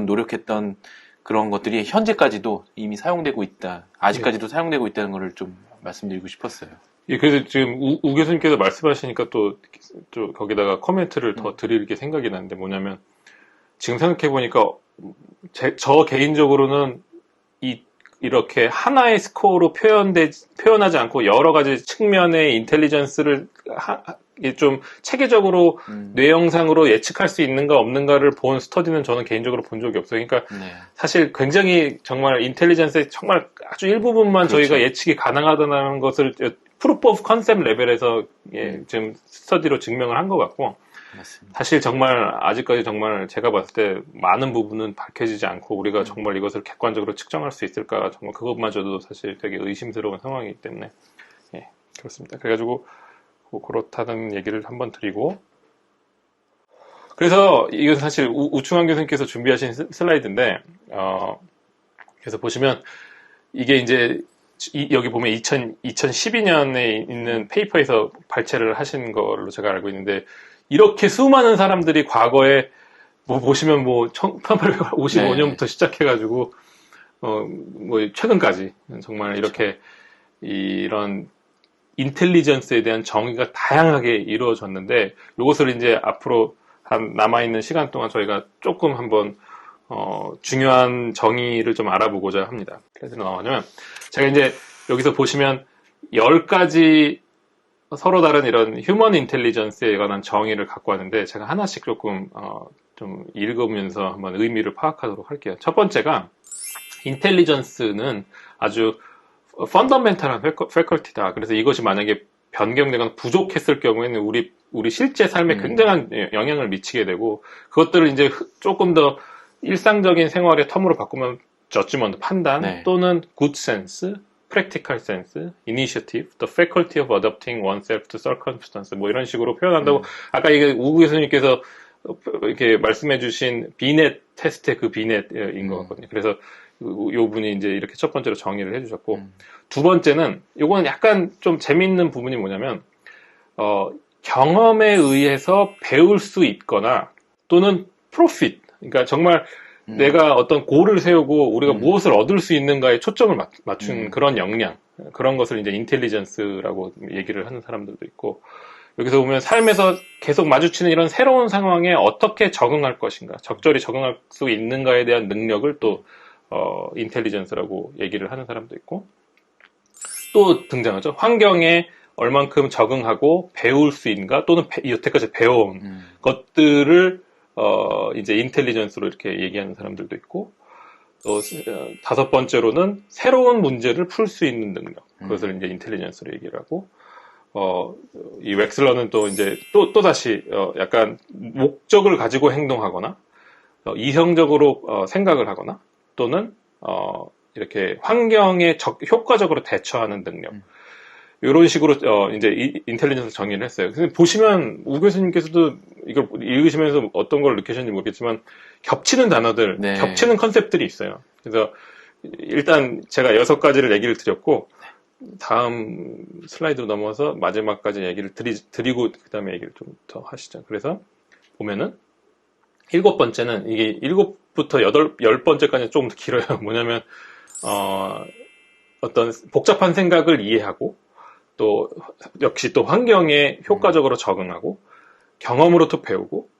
노력했던 그런 것들이 현재까지도 이미 사용되고 있다. 아직까지도 사용되고 있다는 것을 좀 말씀드리고 싶었어요. 예, 그래서 지금 우 교수님께서 말씀하시니까 또 거기다가 코멘트를 더 드릴 게 생각이 나는데, 뭐냐면, 지금 생각해보니까, 저 개인적으로는 이렇게 하나의 스코어로 표현하지 않고 여러 가지 측면의 인텔리전스를 좀 체계적으로 뇌영상으로 예측할 수 있는가 없는가를 본 스터디는 저는 개인적으로 본 적이 없어요. 그러니까 사실 굉장히 정말 인텔리전스의 정말 아주 일부분만 그렇죠. 저희가 예측이 가능하다는 것을 프루프 오브 컨셉 레벨에서 지금 스터디로 증명을 한 것 같고, 맞습니다. 사실 정말 아직까지 정말 제가 봤을 때 많은 부분은 밝혀지지 않고, 우리가 정말 이것을 객관적으로 측정할 수 있을까, 정말 그것마저도 사실 되게 의심스러운 상황이기 때문에, 예, 그렇습니다. 그래가지고 그렇다는 얘기를 한번 드리고, 그래서 이건 사실 우충환 교수님께서 준비하신 슬라이드인데, 그래서 보시면 이게 이제 여기 보면 2012년에 있는 페이퍼에서 발췌를 하신 걸로 제가 알고 있는데, 이렇게 수많은 사람들이 과거에 보시면 1855년부터 시작해가지고 최근까지 정말 이렇게 이런 인텔리전스에 대한 정의가 다양하게 이루어졌는데, 이것을 이제 앞으로 남아있는 시간 동안 저희가 조금 한번 중요한 정의를 좀 알아보고자 합니다. 그래서 나오냐면, 제가 이제 여기서 보시면 10가지 서로 다른 이런 휴먼 인텔리전스에 관한 정의를 갖고 왔는데, 제가 하나씩 조금 좀 읽으면서 한번 의미를 파악하도록 할게요. 첫 번째가, 인텔리전스는 아주 펀더멘탈한 패컬티다. 그래서 이것이 만약에 변경되거나 부족했을 경우에는 우리 실제 삶에 굉장한 영향을 미치게 되고, 그것들을 이제 조금 더 일상적인 생활의 텀으로 바꾸면 judgment, 판단, 네. 또는 good sense, practical sense, initiative, the faculty of adapting oneself to circumstance, 뭐 이런 식으로 표현한다고, 아까 이게 우구 교수님께서 이렇게 말씀해주신 비넷 테스트의 그 비넷인 것 같거든요. 그래서 요 분이 이제 이렇게 첫 번째로 정의를 해주셨고, 두 번째는 요거는 약간 좀 재밌는 부분이 뭐냐면, 경험에 의해서 배울 수 있거나 또는 profit, 그러니까 정말 내가 어떤 골을 세우고 우리가 무엇을 얻을 수 있는가에 초점을 맞춘 그런 역량, 그런 것을 이제 인텔리전스라고 얘기를 하는 사람들도 있고, 여기서 보면 삶에서 계속 마주치는 이런 새로운 상황에 어떻게 적응할 것인가, 적절히 적응할 수 있는가에 대한 능력을 또 인텔리전스라고 얘기를 하는 사람도 있고, 또 등장하죠. 환경에 얼만큼 적응하고 배울 수 있는가, 또는 여태까지 배워온 것들을 이제 인텔리전스로 이렇게 얘기하는 사람들도 있고, 또 다섯 번째로는 새로운 문제를 풀 수 있는 능력, 그것을 이제 인텔리전스로 얘기를 하고, 이 웩슬러는 또 이제 또 다시 약간 목적을 가지고 행동하거나 이성적으로 생각을 하거나, 또는 이렇게 환경에 효과적으로 대처하는 능력, 이런 식으로 이제 인텔리전스 정의를 했어요. 그래서 보시면 우 교수님께서도 이걸 읽으시면서 어떤 걸 느끼셨는지 모르겠지만, 겹치는 단어들, 네. 겹치는 컨셉들이 있어요. 그래서 일단 제가 6가지를 얘기를 드렸고, 다음 슬라이드로 넘어서 마지막까지 얘기를 드리고 그 다음에 얘기를 좀 더 하시죠. 그래서 보면은 7번째는 이게 7부터 10번째까지 조금 더 길어요. 뭐냐면 어떤 복잡한 생각을 이해하고, 또 역시 또 환경에 효과적으로 적응하고, 경험으로도 배우고,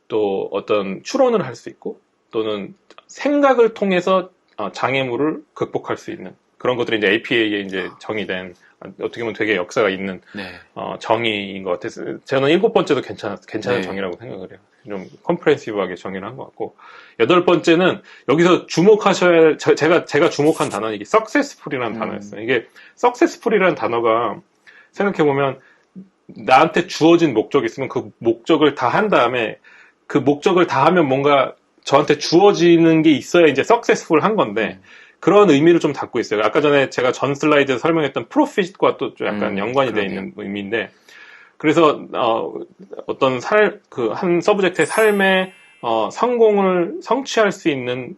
또 어떤 추론을 할 수 있고, 또는 생각을 통해서 장애물을 극복할 수 있는 그런 것들이 이제 APA에 이제 정의된, 어떻게 보면 되게 역사가 있는 네. 정의인 것 같아서 저는 7번째도 괜찮은 네. 정의라고 생각을 해요. 좀 컴프레hen시브하게 정의를 한 것 같고, 8번째는 여기서 주목하셔야 할, 제가 주목한 단어는 이게 successful이라는 단어였어요. 이게 successful이라는 단어가 생각해보면, 나한테 주어진 목적이 있으면 그 목적을 다 한 다음에, 그 목적을 다 하면 뭔가 저한테 주어지는 게 있어야 이제 successful 한 건데, 그런 의미를 좀 담고 있어요. 아까 전에 제가 전 슬라이드에서 설명했던 프로핏과 또 좀 약간 연관이 되어 있는 의미인데, 그래서 어떤 한 서브젝트의 삶에 성공을 성취할 수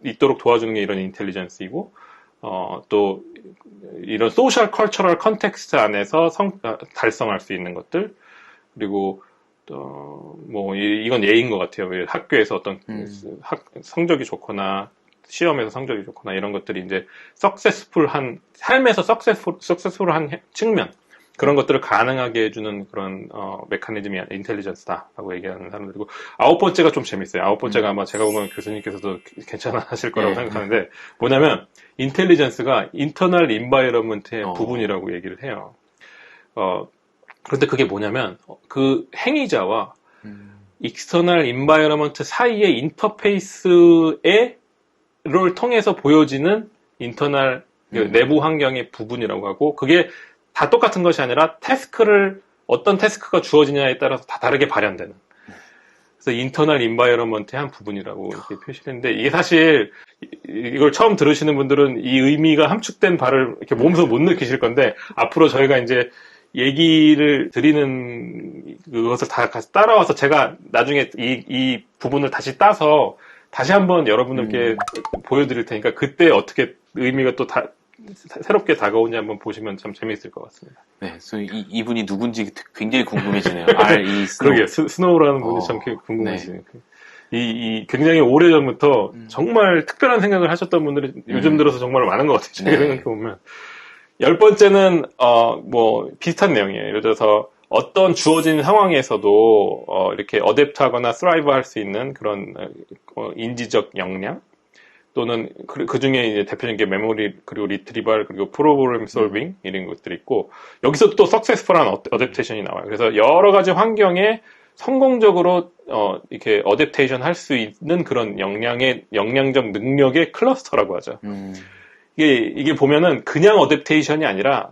있도록 도와주는 게 이런 인텔리전스이고, 또 이런 소셜 컬처럴 컨텍스트 안에서 달성할 수 있는 것들, 그리고 뭐 이건 예인 것 같아요. 학교에서 어떤 성적이 좋거나 시험에서 성적이 좋거나 이런 것들이 이제 삶에서 석세스풀한 측면, 그런 것들을 가능하게 해주는 그런 메커니즘이 인텔리전스다라고 얘기하는 사람들이고, 9번째가 좀 재밌어요. 9번째가 아마 제가 보면 교수님께서도 괜찮아하실 거라고 생각하는데, 뭐냐면 인텔리전스가 인터널 인바이러먼트의 부분이라고 얘기를 해요. 그런데 그게 뭐냐면 그 행위자와 익스터널 인바이러먼트 사이의 인터페이스를 통해서 보여지는 인터널 내부 환경의 부분이라고 하고, 그게 다 똑같은 것이 아니라 어떤 태스크가 주어지냐에 따라서 다 다르게 발현되는, 그래서 인터널 인바이러먼트의 한 부분이라고 이렇게 표시를 했는데, 이게 사실 이걸 처음 들으시는 분들은 이 의미가 함축된 바를 이렇게 몸소 못 느끼실 건데, 앞으로 저희가 이제 얘기를 드리는 그것을 다 같이 따라와서 제가 나중에 이 부분을 다시 따서 다시 한번 여러분들께 보여드릴 테니까, 그때 어떻게 의미가 또 새롭게 다가오냐 한번 보시면 참 재미있을 것 같습니다. 네, 그래서 이분이 누군지 굉장히 궁금해지네요. R.E. 스노우. 그러게요. 스노우라는 분이 참 궁금해지네요. 이 굉장히 오래전부터 정말 특별한 생각을 하셨던 분들이 요즘 들어서 정말 많은 것 같아요. 제가 생각해보면. 10번째는, 뭐, 비슷한 내용이에요. 예를 들어서, 어떤 주어진 상황에서도, 이렇게 어댑트하거나 스라이브 할 수 있는 그런, 인지적 역량, 또는 그 중에 이제 대표적인 게 메모리, 그리고 리트리발, 그리고 프로그램 솔빙, 이런 것들이 있고, 여기서 또 석세스풀한 어댑테이션이 나와요. 그래서 여러 가지 환경에 성공적으로, 이렇게 어댑테이션 할 수 있는 그런 역량적 능력의 클러스터라고 하죠. 이게 보면은 그냥 어댑테이션이 아니라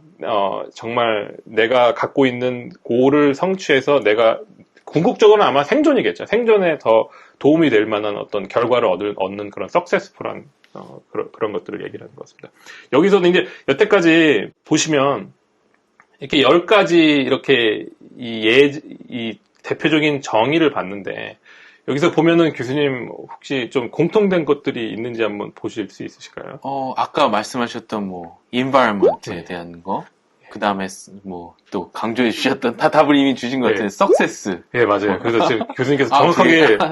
정말 내가 갖고 있는 고를 성취해서 내가 궁극적으로는 아마 생존이겠죠. 생존에 더 도움이 될 만한 어떤 결과를 얻는 그런 석세스풀한 그런 것들을 얘기를 하는 것 같습니다. 여기서는 이제 여태까지 보시면 이렇게 10가지 이렇게 이 대표적인 정의를 봤는데 여기서 보면은 교수님 혹시 좀 공통된 것들이 있는지 한번 보실 수 있으실까요? 아까 말씀하셨던 뭐 environment에 네. 대한 거, 그 다음에 뭐 또 강조해 주셨던 답을 이미 주신 것 네. 같은데 success. 예, 맞아요. 그래서 지금 교수님께서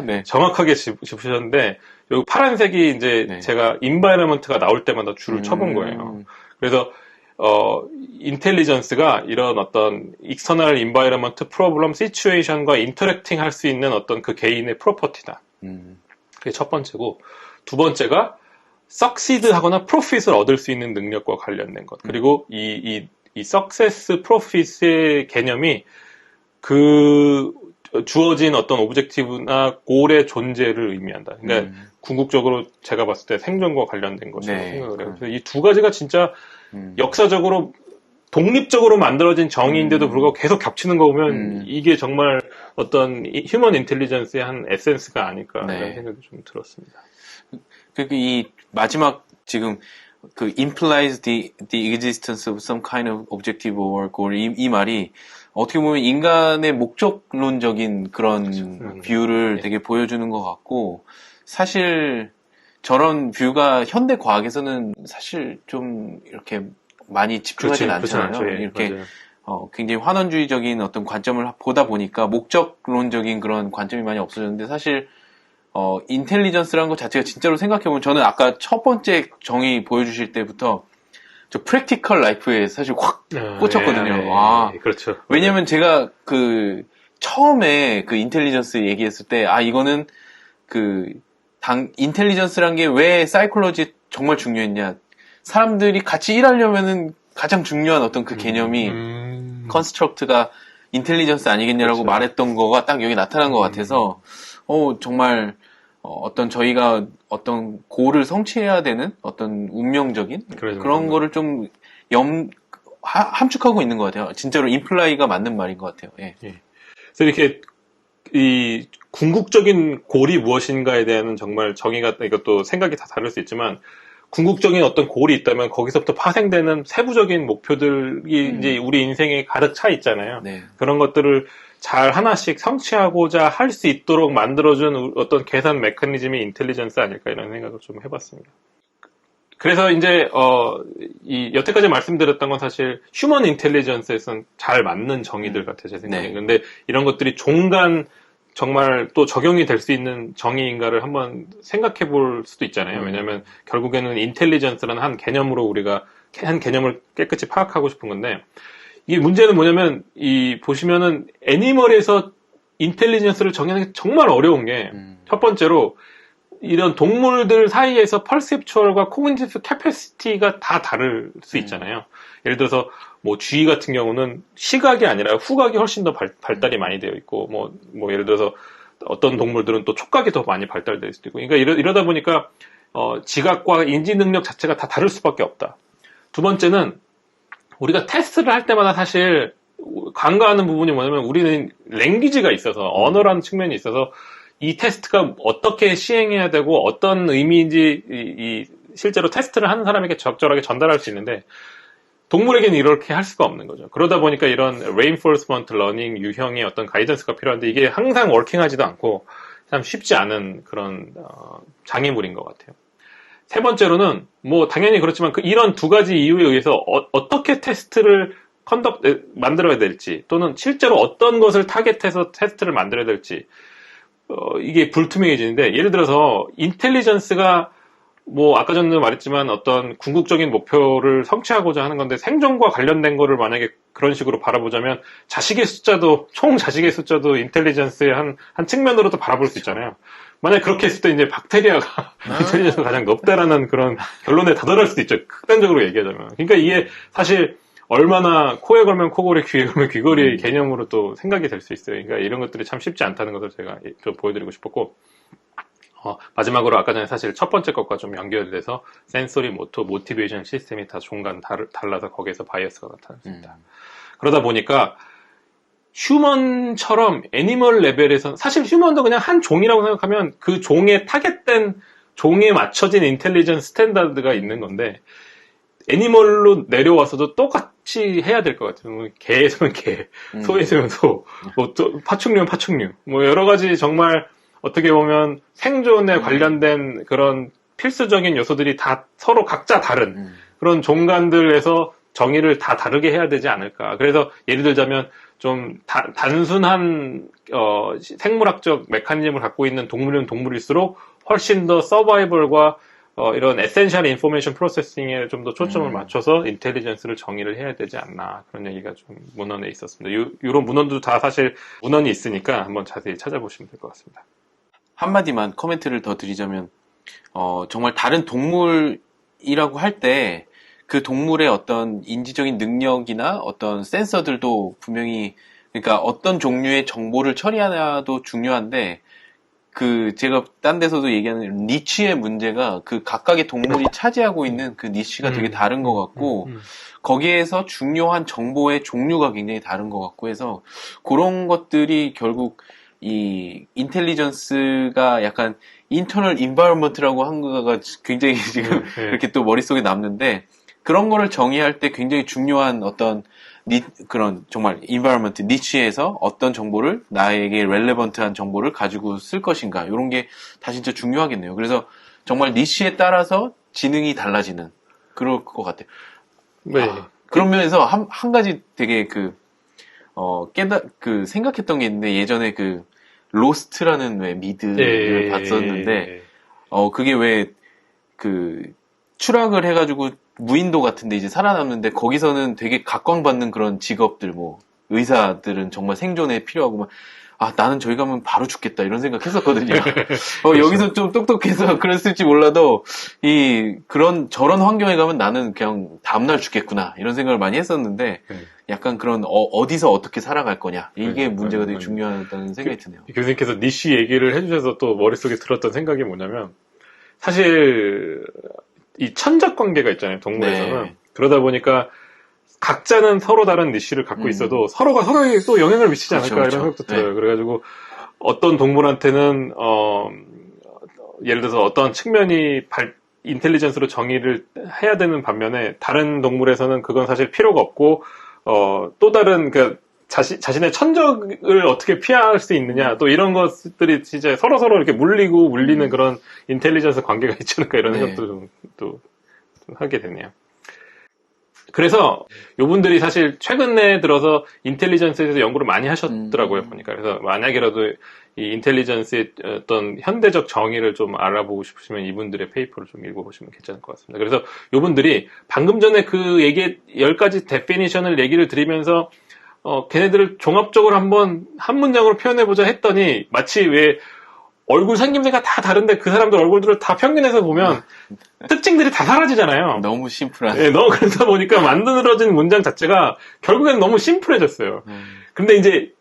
네. 정확하게 짚으셨는데 여기 파란색이 이제 네. 제가 environment가 나올 때마다 줄을 쳐본 거예요. 그래서 인텔리전스가 이런 어떤 external environment problem situation과 인터랙팅 할 수 있는 어떤 그 개인의 프로퍼티다. 그게 첫 번째고, 두 번째가 succeed 하거나 profit을 얻을 수 있는 능력과 관련된 것. 그리고 이 success profit의 개념이 그 주어진 어떤 오브젝티브나 골의 존재를 의미한다. 그러니까 궁극적으로 제가 봤을 때 생존과 관련된 것이라고 네. 생각을 해요. 그래서 이 두 가지가 진짜 역사적으로 독립적으로 만들어진 정의인데도 불구하고 계속 겹치는 거 보면 이게 정말 어떤 휴먼 인텔리전스의 한 에센스가 아닐까라는 네. 생각이 좀 들었습니다. 그리고 이 마지막 지금 그 implies the existence of some kind of objective or goal 이 말이 어떻게 보면 인간의 목적론적인 그런 뷰를 네. 되게 보여주는 것 같고 사실 저런 뷰가 현대 과학에서는 사실 좀 이렇게 많이 집중하진 않잖아요. 예, 이렇게 맞아요. 굉장히 환원주의적인 어떤 관점을 보다 보니까 목적론적인 그런 관점이 많이 없어졌는데 사실 인텔리전스라는 것 자체가 진짜로 생각해보면 저는 아까 첫 번째 정의 보여주실 때부터 저 프랙티컬 라이프에 사실 확 꽂혔거든요. 그렇죠. 왜냐면 제가 처음에 그 인텔리전스 얘기했을 때, 이거는 인텔리전스란 게 왜 사이콜로지에 정말 중요했냐. 사람들이 같이 일하려면은 가장 중요한 어떤 그 개념이 컨스트럭트가 인텔리전스 아니겠냐라고 그렇죠. 말했던 거가 딱 여기 나타난 것 같아서, 정말, 저희가 어떤 고를 성취해야 되는 어떤 운명적인 그런 거를 좀 함축하고 있는 것 같아요. 진짜로 임플라이가 맞는 말인 것 같아요. 예. 그래서 이렇게 이 궁극적인 골이 무엇인가에 대한 정말 정의가 이것도 생각이 다 다를 수 있지만 궁극적인 어떤 골이 있다면 거기서부터 파생되는 세부적인 목표들이 이제 우리 인생에 가득 차 있잖아요. 네. 그런 것들을 잘 하나씩 성취하고자 할 수 있도록 만들어준 어떤 계산 메커니즘이 인텔리전스 아닐까 이런 생각을 좀 해봤습니다. 그래서 이제 여태까지 말씀드렸던 건 사실 휴먼 인텔리전스에선 잘 맞는 정의들 같아요, 제 생각에. 네. 근데 이런 것들이 종간 정말 또 적용이 될 수 있는 정의인가를 한번 생각해 볼 수도 있잖아요. 왜냐하면 결국에는 인텔리전스라는 한 개념으로 우리가 한 개념을 깨끗이 파악하고 싶은 건데 이 문제는 뭐냐면 보시면은 애니멀에서 인텔리전스를 정의하는 게 정말 어려운 게 첫 번째로 이런 동물들 사이에서 퍼셉추얼과 코그니티브 캐패시티가 다 다를 수 있잖아요. 예를 들어서 뭐 쥐 같은 경우는 시각이 아니라 후각이 훨씬 더 발달이 많이 되어 있고 뭐 예를 들어서 어떤 동물들은 또 촉각이 더 많이 발달될 수도 있고 그러니까 이러다 보니까 지각과 인지 능력 자체가 다 다를 수밖에 없다. 두 번째는 우리가 테스트를 할 때마다 사실 간과하는 부분이 뭐냐면 우리는 랭귀지가 있어서 언어라는 측면이 있어서 이 테스트가 어떻게 시행해야 되고 어떤 의미인지 실제로 테스트를 하는 사람에게 적절하게 전달할 수 있는데 동물에게는 이렇게 할 수가 없는 거죠. 그러다 보니까 이런 reinforcement learning 유형의 어떤 가이던스가 필요한데 이게 항상 워킹하지도 않고 참 쉽지 않은 그런 장애물인 것 같아요. 세 번째로는 뭐 당연히 그렇지만 이런 두 가지 이유에 의해서 어떻게 테스트를 만들어야 될지 또는 실제로 어떤 것을 타겟해서 테스트를 만들어야 될지 이게 불투명해지는데 예를 들어서 인텔리전스가 뭐 아까 전에 말했지만 어떤 궁극적인 목표를 성취하고자 하는 건데 생존과 관련된 거를 만약에 그런 식으로 바라보자면 총 자식의 숫자도 인텔리전스의 한 측면으로도 바라볼 수 있잖아요. 만약 그렇게 했을 때 이제 박테리아가 인텔리전스가 가장 높다라는 그런 결론에 다다를 수도 있죠. 극단적으로 얘기하자면. 그러니까 이게 사실 얼마나 코에 걸면 코골이, 귀에 걸면 귀걸이의 개념으로 또 생각이 될 수 있어요. 그러니까 이런 것들이 참 쉽지 않다는 것을 제가 좀 보여드리고 싶었고, 마지막으로 아까 전에 사실 첫 번째 것과 좀 연결돼서 센소리, 모토, 모티베이션 시스템이 다 종간 달라서 거기에서 바이어스가 나타났습니다. 그러다 보니까 휴먼처럼 애니멀 레벨에서 사실 휴먼도 그냥 한 종이라고 생각하면 그 종에 타겟된 종에 맞춰진 인텔리전스 스탠다드가 있는 건데 애니멀로 내려와서도 똑같이 해야 될 것 같아요. 뭐 개에서는 개, 소에서는 소, 뭐 파충류는 파충류, 뭐 여러 가지 정말 어떻게 보면 생존에 관련된 그런 필수적인 요소들이 다 서로 각자 다른 그런 종간들에서 정의를 다 다르게 해야 되지 않을까. 그래서 예를 들자면 좀 단순한 생물학적 메커니즘을 갖고 있는 동물은 동물일수록 훨씬 더 서바이벌과 이런 에센셜 인포메이션 프로세싱에 좀 더 초점을 맞춰서 인텔리전스를 정의를 해야 되지 않나 그런 얘기가 좀 문헌에 있었습니다. 이런 문헌도 다 사실 문헌이 있으니까 한번 자세히 찾아보시면 될 것 같습니다. 한마디만 코멘트를 더 드리자면 정말 다른 동물이라고 할 때 그 동물의 어떤 인지적인 능력이나 어떤 센서들도 분명히 그러니까 어떤 종류의 정보를 처리하냐도 중요한데 그 제가 딴 데서도 얘기하는 니치의 문제가 그 각각의 동물이 차지하고 있는 그 니치가 되게 다른 것 같고 거기에서 중요한 정보의 종류가 굉장히 다른 것 같고 해서 그런 것들이 결국 이 인텔리전스가 약간 인터널 인바이러먼트라고 한 거가 굉장히 지금 이렇게 또 머릿속에 남는데 그런 거를 정의할 때 굉장히 중요한 어떤 그런 정말 인바이러먼트 니치에서 어떤 정보를 나에게 렐레번트한 정보를 가지고 쓸 것인가 이런 게 다 진짜 중요하겠네요. 그래서 정말 니치에 따라서 지능이 달라지는 그럴 것 같아요. 네. 그런 면에서 한 가지 되게 생각했던 게 있는데 예전에 그 로스트라는 왜 미드를 봤었는데 그게 왜 추락을 해가지고 무인도 같은데 이제 살아남는데 거기서는 되게 각광받는 그런 직업들 뭐 의사들은 정말 생존에 필요하고 나는 저기 가면 바로 죽겠다 이런 생각 했었거든요. 여기서 좀 똑똑해서 그랬을지 몰라도 저런 환경에 가면 나는 그냥 다음날 죽겠구나 이런 생각을 많이 했었는데 약간 그런 어디서 어떻게 살아갈 거냐 이게 문제가 되게 중요하다는 생각이 드네요. 교수님께서 니쉬 얘기를 해주셔서 또 머릿속에 들었던 생각이 뭐냐면 사실 이 천적 관계가 있잖아요 동물에서는. 네. 그러다 보니까 각자는 서로 다른 니쉬를 갖고 있어도 서로가 서로에게 또 영향을 미치지 않을까 이런 생각도 들어요. 그래가지고 어떤 동물한테는 예를 들어서 어떤 측면이 인텔리전스로 정의를 해야 되는 반면에 다른 동물에서는 그건 사실 필요가 없고 또 다른 자신의 천적을 어떻게 피할 수 있느냐 또 이런 것들이 진짜 서로 이렇게 물리는 그런 인텔리전스 관계가 있지 않을까 이런 생각도 좀 하게 되네요. 그래서 요분들이 사실 최근에 들어서 인텔리전스에 대해서 연구를 많이 하셨더라고요 보니까. 그래서 만약이라도 이 인텔리전스의 어떤 현대적 정의를 좀 알아보고 싶으시면 이분들의 페이퍼를 좀 읽어보시면 괜찮을 것 같습니다. 그래서 요분들이 방금 전에 그 10가지 데피니션을 얘기를 드리면서 걔네들을 종합적으로 한번 한 문장으로 표현해보자 했더니 마치 왜 얼굴 생김새가 다 다른데 그 사람들 얼굴들을 다 평균해서 보면 특징들이 다 사라지잖아요. 너무 심플한. 네, 너무 그러다 보니까 만들어진 문장 자체가 결국엔 너무 심플해졌어요. 근데 이제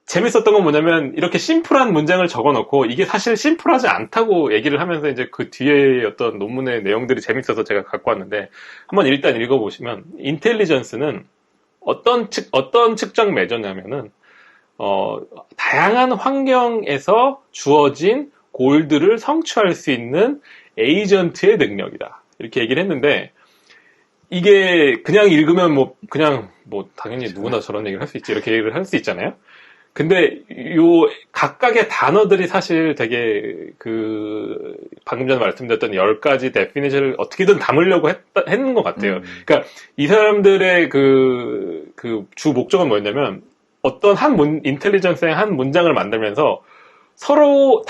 재밌었던 건 뭐냐면 이렇게 심플한 문장을 적어놓고 이게 사실 심플하지 않다고 얘기를 하면서 이제 그 뒤에 어떤 논문의 내용들이 재밌어서 제가 갖고 왔는데 한번 일단 읽어보시면 인텔리전스는 어떤 측정 매저냐면은 다양한 환경에서 주어진 골들을 성취할 수 있는 에이전트의 능력이다. 이렇게 얘기를 했는데, 이게 그냥 읽으면 당연히 누구나 저런 얘기를 할 수 있지. 이렇게 얘기를 할 수 있잖아요. 근데 각각의 단어들이 사실 되게 방금 전에 말씀드렸던 10가지 데피니션을 어떻게든 담으려고 했는 것 같아요. 그러니까 이 사람들의 주 목적은 뭐였냐면, 어떤 인텔리전스의 한 문장을 만들면서 서로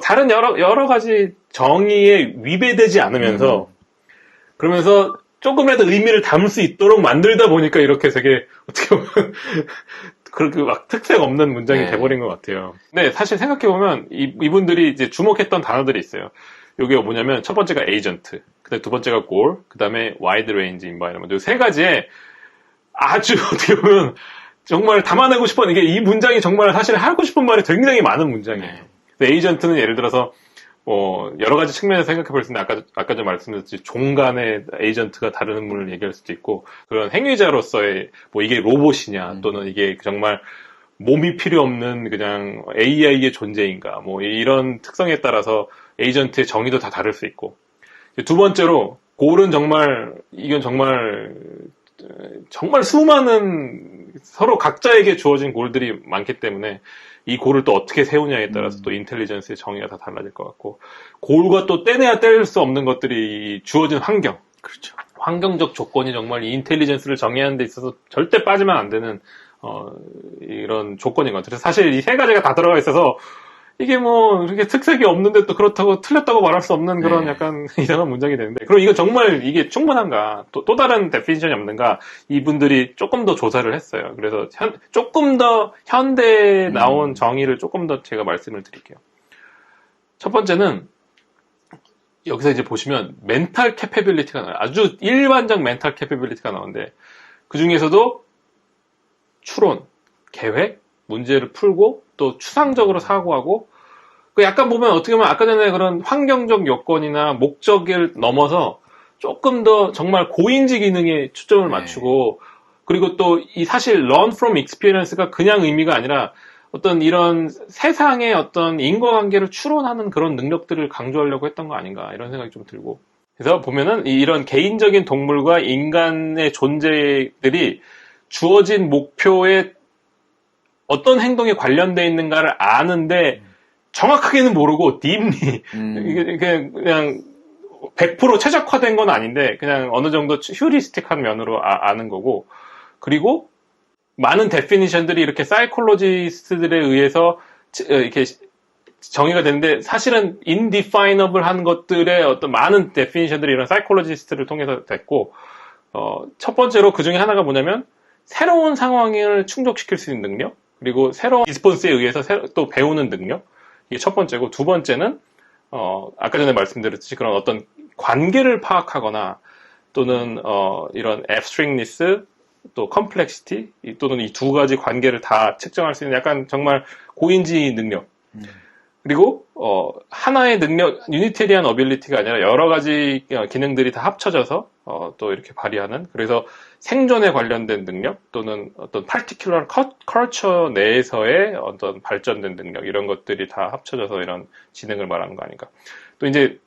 다른 여러 가지 정의에 위배되지 않으면서 그러면서 조금이라도 의미를 담을 수 있도록 만들다 보니까 이렇게 되게 어떻게 보면 그렇게 막 특색 없는 문장이 돼버린 것 같아요. 근데 사실 생각해보면 이분들이 이제 주목했던 단어들이 있어요. 이게 뭐냐면 첫 번째가 에이전트, 그다음에 두 번째가 골, 그다음에 와이드 레인지 인바이러먼트. 이 세 가지에 아주 어떻게 보면 정말 담아내고 싶은 이 문장이 정말 사실 하고 싶은 말이 굉장히 많은 문장이에요. 에이전트는 예를 들어서 여러 가지 측면에서 생각해 볼 수 있는데, 아까 좀 말씀드렸듯이 종간의 에이전트가 다른 의문을 얘기할 수도 있고, 그런 행위자로서의, 뭐 이게 로봇이냐, 또는 이게 정말 몸이 필요 없는 그냥 AI의 존재인가, 뭐 이런 특성에 따라서 에이전트의 정의도 다 다를 수 있고. 두 번째로, 골은 이건 정말 수많은 서로 각자에게 주어진 골들이 많기 때문에 이 골을 또 어떻게 세우냐에 따라서 또 인텔리전스의 정의가 다 달라질 것 같고, 골과 또 떼내야 뗄 수 없는 것들이 주어진 환경. 그렇죠. 환경적 조건이 정말 이 인텔리전스를 정의하는 데 있어서 절대 빠지면 안 되는 이런 조건인 것 같아요. 사실 이 세 가지가 다 들어가 있어서 이게 뭐 이렇게 특색이 없는데 또 그렇다고 틀렸다고 말할 수 없는 그런 네. 약간 이상한 문장이 되는데, 그럼 이거 정말 이게 충분한가, 또 다른 데피니션이 없는가, 이분들이 조금 더 조사를 했어요. 그래서 조금 더 현대에 나온 정의를 조금 더 제가 말씀을 드릴게요. 첫 번째는 여기서 이제 보시면 멘탈 캐패빌리티가 나와요. 아주 일반적 멘탈 캐패빌리티가 나오는데, 그 중에서도 추론, 계획, 문제를 풀고 또 추상적으로 사고하고, 그 약간 보면 어떻게 보면 아까 전에 그런 환경적 요건이나 목적을 넘어서 조금 더 정말 고인지 기능에 초점을 맞추고, 그리고 또 이 사실 learn from experience가 그냥 의미가 아니라 어떤 이런 세상의 어떤 인과관계를 추론하는 그런 능력들을 강조하려고 했던 거 아닌가, 이런 생각이 좀 들고. 그래서 보면은 이런 개인적인 동물과 인간의 존재들이 주어진 목표에 어떤 행동에 관련되어 있는가를 아는데 정확하게는 모르고 딥리 이게 그냥 100% 최적화된 건 아닌데 그냥 어느 정도 휴리스틱한 면으로 아는 거고, 그리고 많은 데피니션들이 이렇게 사이콜로지스트들에 의해서 이렇게 정의가 되는데, 사실은 indefinable 한 것들의 어떤 많은 데피니션들이 이런 사이콜로지스트를 통해서 됐고, 첫 번째로 그 중에 하나가 뭐냐면 새로운 상황을 충족시킬 수 있는 능력, 그리고 새로운 리스폰스에 의해서 또 배우는 능력, 이게 첫 번째고, 두 번째는 아까 전에 말씀드렸듯이 그런 어떤 관계를 파악하거나 또는 이런 abstractness, 또 컴플렉시티, 또는 이 두 가지 관계를 다 측정할 수 있는 약간 정말 고인지 능력. 그리고 하나의 능력, 유니테리안 어빌리티가 아니라 여러 가지 기능들이 다 합쳐져서 또 이렇게 발휘하는, 그래서 생존에 관련된 능력, 또는 어떤 파티큘러 컬처 내에서의 어떤 발전된 능력, 이런 것들이 다 합쳐져서 이런 지능을 말하는 거 아닌가. 또 이제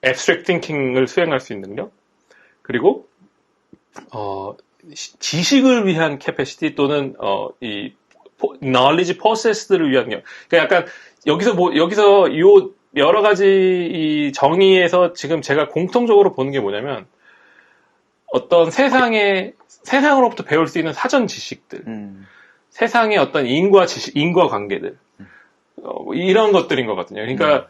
abstract thinking을 수행할 수 있는 능력, 그리고 지식을 위한 캐패시티, 또는 이 knowledge process들을 위한 능력. 그러니까 약간 여기서 요 여러 가지 이 정의에서 지금 제가 공통적으로 보는 게 뭐냐면, 어떤 세상으로부터 배울 수 있는 사전 지식들, 세상의 어떤 인과 관계들, 이런 것들인 것 같거든요. 그러니까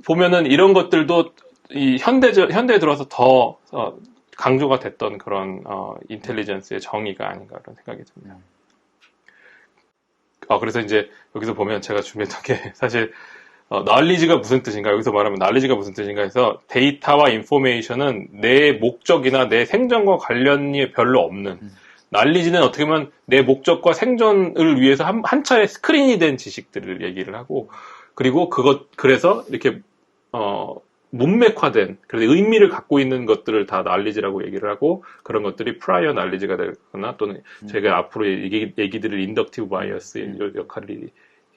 보면은 이런 것들도 이 현대에 들어서 더 강조가 됐던 그런 인텔리전스의 정의가 아닌가, 그런 생각이 듭니다. 그래서 이제 여기서 보면 제가 준비했던 게 사실 knowledge가 무슨 뜻인가, 여기서 말하면 knowledge가 무슨 뜻인가 해서, 데이터와 인포메이션은 내 목적이나 내 생존과 관련이 별로 없는, knowledge는 어떻게 보면 내 목적과 생존을 위해서 한 차례 스크린이 된 지식들을 얘기를 하고, 그리고 그래서 이렇게 문맥화된, 그래서 의미를 갖고 있는 것들을 다 knowledge라고 얘기를 하고, 그런 것들이 prior knowledge가 되거나, 또는 제가 앞으로 얘기드릴 inductive bias의 역할이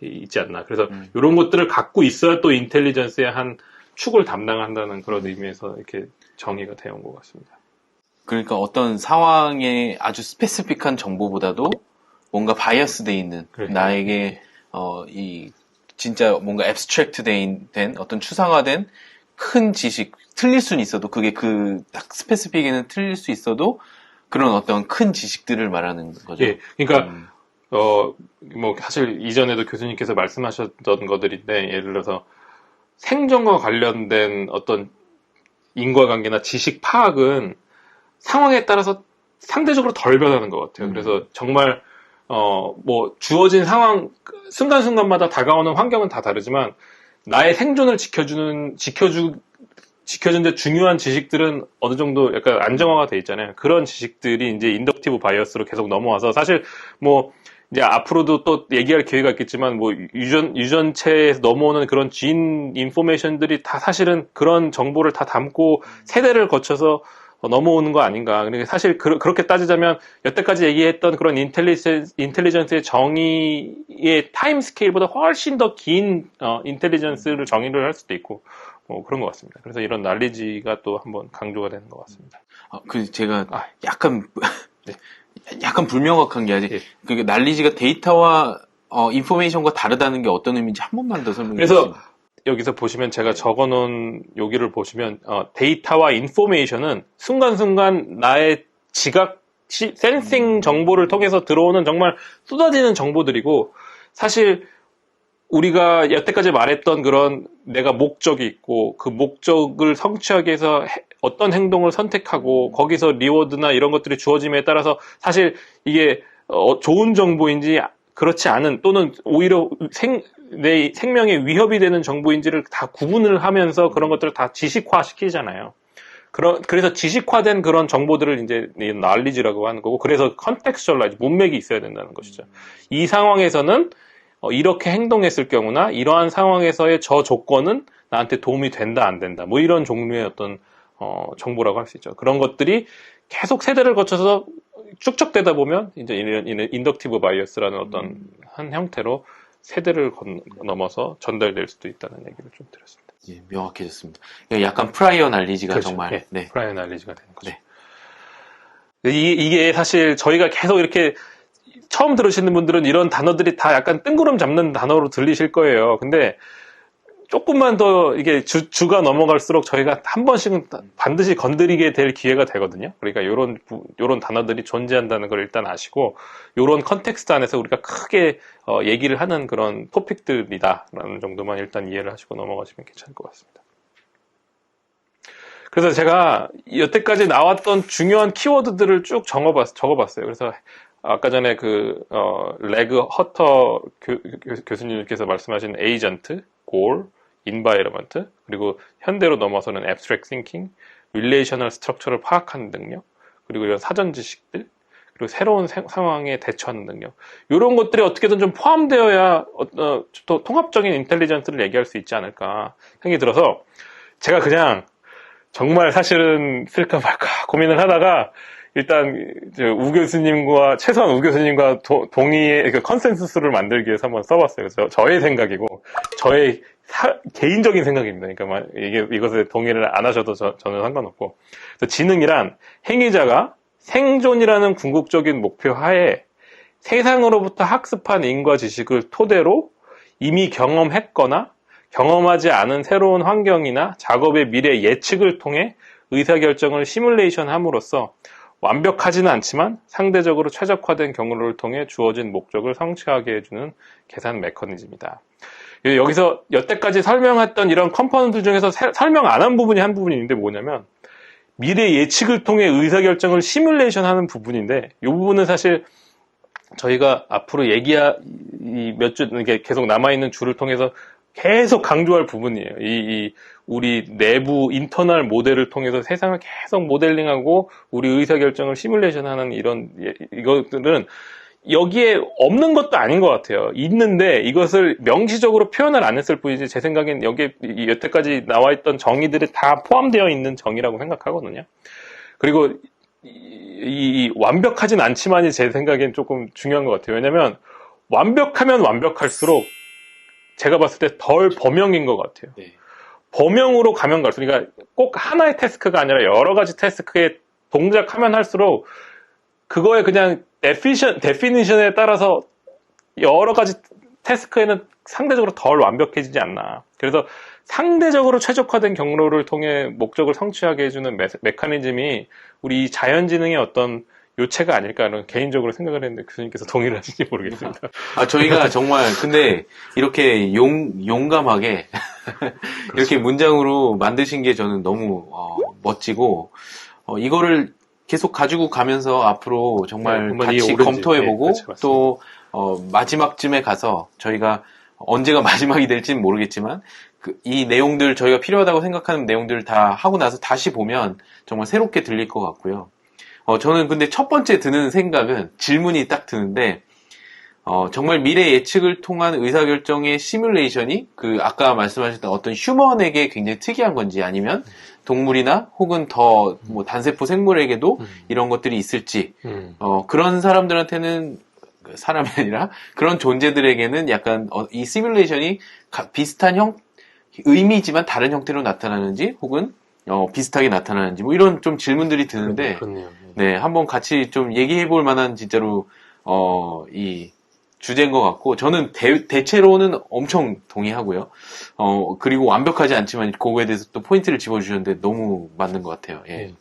있지 않나. 그래서 이런 것들을 갖고 있어야 또 인텔리전스의 한 축을 담당한다는 그런 의미에서 이렇게 정의가 되어 온 것 같습니다. 그러니까 어떤 상황에 아주 스페시픽한 정보보다도 뭔가 바이어스 돼 있는, 그렇죠. 나에게 진짜 뭔가 앱스트랙트 된 어떤 추상화된 큰 지식, 틀릴 수는 있어도, 그게 딱 스페시픽에는 틀릴 수 있어도 그런 어떤 큰 지식들을 말하는 거죠. 예, 그러니까 뭐 사실 이전에도 교수님께서 말씀하셨던 것들인데, 예를 들어서 생존과 관련된 어떤 인과관계나 지식 파악은 상황에 따라서 상대적으로 덜 변하는 것 같아요. 그래서 정말 뭐 주어진 상황, 순간순간마다 다가오는 환경은 다 다르지만, 나의 생존을 지켜주는 데 중요한 지식들은 어느 정도 약간 안정화가 돼 있잖아요. 그런 지식들이 이제 인덕티브 바이어스로 계속 넘어와서, 사실 뭐 이제 앞으로도 또 얘기할 기회가 있겠지만, 뭐, 유전체에서 넘어오는 그런 진 인포메이션들이 다 사실은 그런 정보를 다 담고 세대를 거쳐서 넘어오는 거 아닌가. 그러니까 사실 그렇게 따지자면 여태까지 얘기했던 그런 인텔리전스의 정의의 타임 스케일보다 훨씬 더 긴 인텔리전스를 정의를 할 수도 있고 뭐 그런 것 같습니다. 그래서 이런 날리지가 또 한번 강조가 되는 것 같습니다. 제가 약간 네. 약간 불명확한 게 아직 그 날리지가 데이터와 인포메이션과 다르다는 게 어떤 의미인지 한 번만 더 설명해 주세요. 그래서 여기서 보시면 제가 적어놓은 여기를 보시면 데이터와 인포메이션은 순간순간 나의 지각, 센싱 정보를 통해서 들어오는 정말 쏟아지는 정보들이고 사실 우리가 여태까지 말했던 그런 내가 목적이 있고 그 목적을 성취하기 위해서 어떤 행동을 선택하고 거기서 리워드나 이런 것들이 주어짐에 따라서 사실 이게 좋은 정보인지 그렇지 않은 또는 오히려 내 생명에 위협이 되는 정보인지를 다 구분을 하면서 그런 것들을 다 지식화 시키잖아요. 그래서 지식화된 그런 정보들을 이제 knowledge라고 하는 거고, 그래서 contextualize, 문맥이 있어야 된다는 것이죠. 이 상황에서는 이렇게 행동했을 경우나 이러한 상황에서의 저 조건은 나한테 도움이 된다, 안 된다. 뭐 이런 종류의 어떤 정보라고 할 수 있죠. 그런 것들이 계속 세대를 거쳐서 축적되다 보면 이제 이런 인덕티브 바이어스라는 어떤 한 형태로 세대를 넘어서 전달될 수도 있다는 얘기를 좀 드렸습니다. 예, 명확해졌습니다. 약간 프라이어 날리지가 그렇죠. 정말 네, 프라이어 날리지가 되는 거죠. 네. 이게 사실 저희가 계속 이렇게 처음 들으시는 분들은 이런 단어들이 다 약간 뜬구름 잡는 단어로 들리실 거예요. 근데 조금만 더 이게 주가 넘어갈수록 저희가 한 번씩은 반드시 건드리게 될 기회가 되거든요. 그러니까 요런 단어들이 존재한다는 걸 일단 아시고, 요런 컨텍스트 안에서 우리가 크게 얘기를 하는 그런 토픽들이다라는 정도만 일단 이해를 하시고 넘어가시면 괜찮을 것 같습니다. 그래서 제가 여태까지 나왔던 중요한 키워드들을 쭉 적어봤어요. 그래서 아까 전에 레그 허터 교수님께서 말씀하신 에이전트, 골, 인바이러먼트, 그리고 현대로 넘어서는 abstract thinking, relational structure를 파악하는 능력, 그리고 이런 사전 지식들, 그리고 새로운 상황에 대처하는 능력, 이런 것들이 어떻게든 좀 포함되어야 또 통합적인 인텔리전스를 얘기할 수 있지 않을까 생각이 들어서 제가 그냥 정말 사실은 쓸까 말까 고민을 하다가 일단 우 교수님과 최소한 우 교수님과 동의의 컨센서스를 만들기 위해서 한번 써봤어요. 그래서 저의 생각이고 저의 개인적인 생각입니다. 그러니까 이것에 동의를 안 하셔도 저는 상관없고, 지능이란 행위자가 생존이라는 궁극적인 목표 하에 세상으로부터 학습한 인과 지식을 토대로 이미 경험했거나 경험하지 않은 새로운 환경이나 작업의 미래 예측을 통해 의사결정을 시뮬레이션 함으로써 완벽하지는 않지만 상대적으로 최적화된 경로를 통해 주어진 목적을 성취하게 해주는 계산 메커니즘이다. 여기서 여태까지 설명했던 이런 컴포넌트 중에서 설명 안 한 부분이 한 부분이 있는데 뭐냐면 미래 예측을 통해 의사결정을 시뮬레이션 하는 부분인데, 이 부분은 사실 저희가 앞으로 몇 주 계속 남아있는 주를 통해서 계속 강조할 부분이에요. 우리 내부 인터널 모델을 통해서 세상을 계속 모델링하고 우리 의사결정을 시뮬레이션하는 이것들은 여기에 없는 것도 아닌 것 같아요. 있는데 이것을 명시적으로 표현을 안 했을 뿐이지 제 생각엔 여기에 여태까지 나와있던 정의들이 다 포함되어 있는 정의라고 생각하거든요. 그리고 완벽하진 않지만이 제 생각엔 조금 중요한 것 같아요. 왜냐면 완벽하면 완벽할수록 제가 봤을 때 덜 범용인 것 같아요. 네. 범용으로 가면 갈수록, 그러니까 꼭 하나의 태스크가 아니라 여러 가지 태스크에 동작하면 할수록 그거에 그냥 데피니션에 따라서 여러 가지 태스크에는 상대적으로 덜 완벽해지지 않나. 그래서 상대적으로 최적화된 경로를 통해 목적을 성취하게 해주는 메커니즘이 우리 자연지능의 어떤 요체가 아닐까라는 개인적으로 생각을 했는데 교수님께서 동의를 하시는지 모르겠습니다. 저희가 정말 근데 이렇게 용감하게 이렇게 문장으로 만드신 게 저는 너무 멋지고, 이거를 계속 가지고 가면서 앞으로 정말 같이 검토해보고, 또 마지막쯤에 가서 저희가 언제가 마지막이 될지는 모르겠지만 이 내용들, 저희가 필요하다고 생각하는 내용들을 다 하고 나서 다시 보면 정말 새롭게 들릴 것 같고요. 저는 근데 첫 번째 드는 생각은, 질문이 딱 드는데, 정말 미래 예측을 통한 의사결정의 시뮬레이션이 아까 말씀하셨던 어떤 휴먼에게 굉장히 특이한 건지 아니면 동물이나 혹은 더 뭐 단세포 생물에게도 이런 것들이 있을지, 그런 사람들한테는 사람이 아니라 그런 존재들에게는 약간 이 시뮬레이션이 비슷한 의미지만 다른 형태로 나타나는지 혹은 비슷하게 나타나는지 뭐 이런 좀 질문들이 드는데 그렇네요. 네, 한번 같이 좀 얘기해 볼 만한 진짜로 이 주제인 것 같고 저는 대체로는 엄청 동의하고요. 그리고 완벽하지 않지만 그거에 대해서 또 포인트를 집어주셨는데 너무 맞는 것 같아요. 예.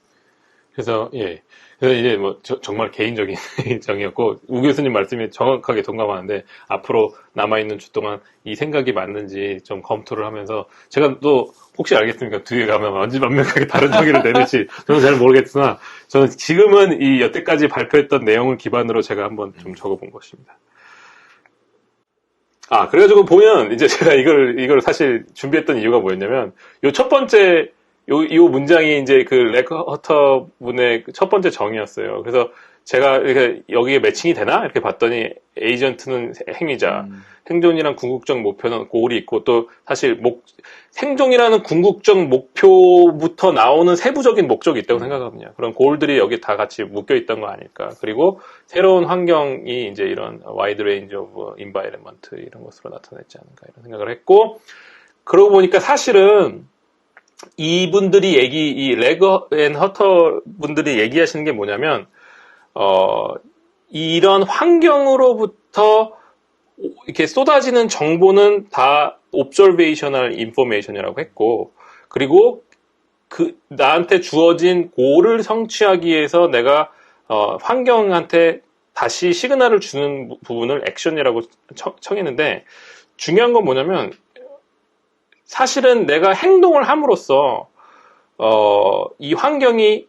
그래서 이제 뭐 정말 개인적인 정이었고 우 교수님 말씀에 정확하게 동감하는데 앞으로 남아있는 주 동안 이 생각이 맞는지 좀 검토를 하면서 제가 또 혹시 알겠습니까? 뒤에 가면 완전 완벽하게 다른 정의를 내릴지 저는 잘 모르겠으나 저는 지금은 이 여태까지 발표했던 내용을 기반으로 제가 한번 좀 적어본 것입니다. 그래가지고 보면 이제 제가 이걸 사실 준비했던 이유가 뭐였냐면 요 첫 번째 요 문장이 이제 그 레그 허터 분의 첫 번째 정의였어요. 그래서 제가 이렇게 여기에 매칭이 되나? 이렇게 봤더니 에이전트는 행위자, 생존이란 궁극적 목표는 골이 있고 또 사실 생존이라는 궁극적 목표부터 나오는 세부적인 목적이 있다고 생각하거든요. 그런 골들이 여기 다 같이 묶여 있던 거 아닐까. 그리고 새로운 환경이 이제 이런 와이드 레인지 오브 인바이러먼트 이런 것으로 나타냈지 않을까 이런 생각을 했고 그러고 보니까 사실은 이분들이 이 레거 앤 허터 분들이 얘기하시는 게 뭐냐면, 이런 환경으로부터 이렇게 쏟아지는 정보는 다 observational information이라고 했고, 그리고 나한테 주어진 고를 성취하기 위해서 내가, 환경한테 다시 시그널을 주는 부분을 액션이라고 청했는데, 중요한 건 뭐냐면, 사실은 내가 행동을 함으로써 이 환경이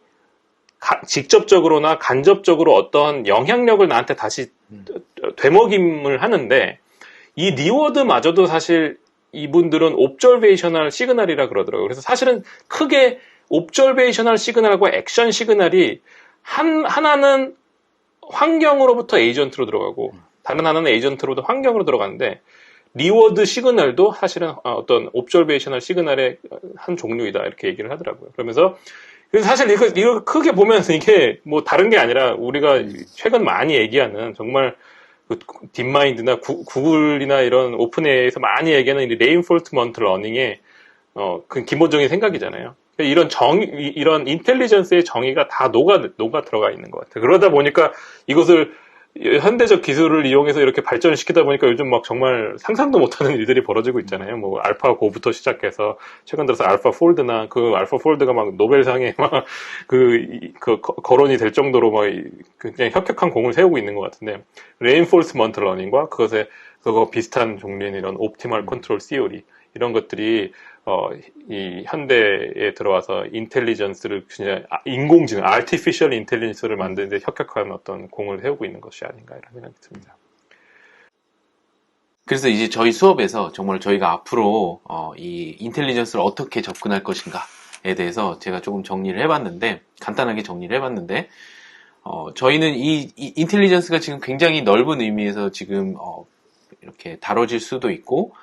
직접적으로나 간접적으로 어떤 영향력을 나한테 다시 되먹임을 하는데 이 리워드마저도 사실 이분들은 옵저베이셔널 시그널이라 그러더라고요. 그래서 사실은 크게 옵저베이셔널 시그널과 액션 시그널이 하나는 환경으로부터 에이전트로 들어가고 다른 하나는 에이전트로부터 환경으로 들어가는데 리워드 시그널도 사실은 어떤 옵저베이셔널 시그널의 한 종류이다 이렇게 얘기를 하더라고요. 그러면서 사실 이거 크게 보면서 이게 뭐 다른 게 아니라 우리가 최근 많이 얘기하는 정말 딥마인드나 구글이나 이런 오픈AI에서 많이 얘기하는 레인포스먼트 러닝의 그 기본적인 생각이잖아요. 이런 이런 인텔리전스의 정의가 다 녹아 들어가 있는 것 같아요. 그러다 보니까 이것을 현대적 기술을 이용해서 이렇게 발전을 시키다 보니까 요즘 막 정말 상상도 못하는 일들이 벌어지고 있잖아요. 뭐 알파고부터 시작해서 최근 들어서 알파폴드나 그 알파폴드가 막 노벨상에 막 거론이 될 정도로 막 그냥 혁혁한 공을 세우고 있는 것 같은데 레인포스먼트 러닝과 그거 비슷한 종류의 이런 옵티멀 컨트롤 시오리 이런 것들이 이 현대에 들어와서 인텔리전스를 그냥 인공지능, 아티피셜 인텔리전스를 만드는데 혁혁한 어떤 공을 세우고 있는 것이 아닌가 이런 생각이 듭니다. 그래서 이제 저희 수업에서 정말 저희가 앞으로 이 인텔리전스를 어떻게 접근할 것인가에 대해서 제가 조금 간단하게 정리를 해봤는데 저희는 이 인텔리전스가 지금 굉장히 넓은 의미에서 지금 이렇게 다뤄질 수도 있고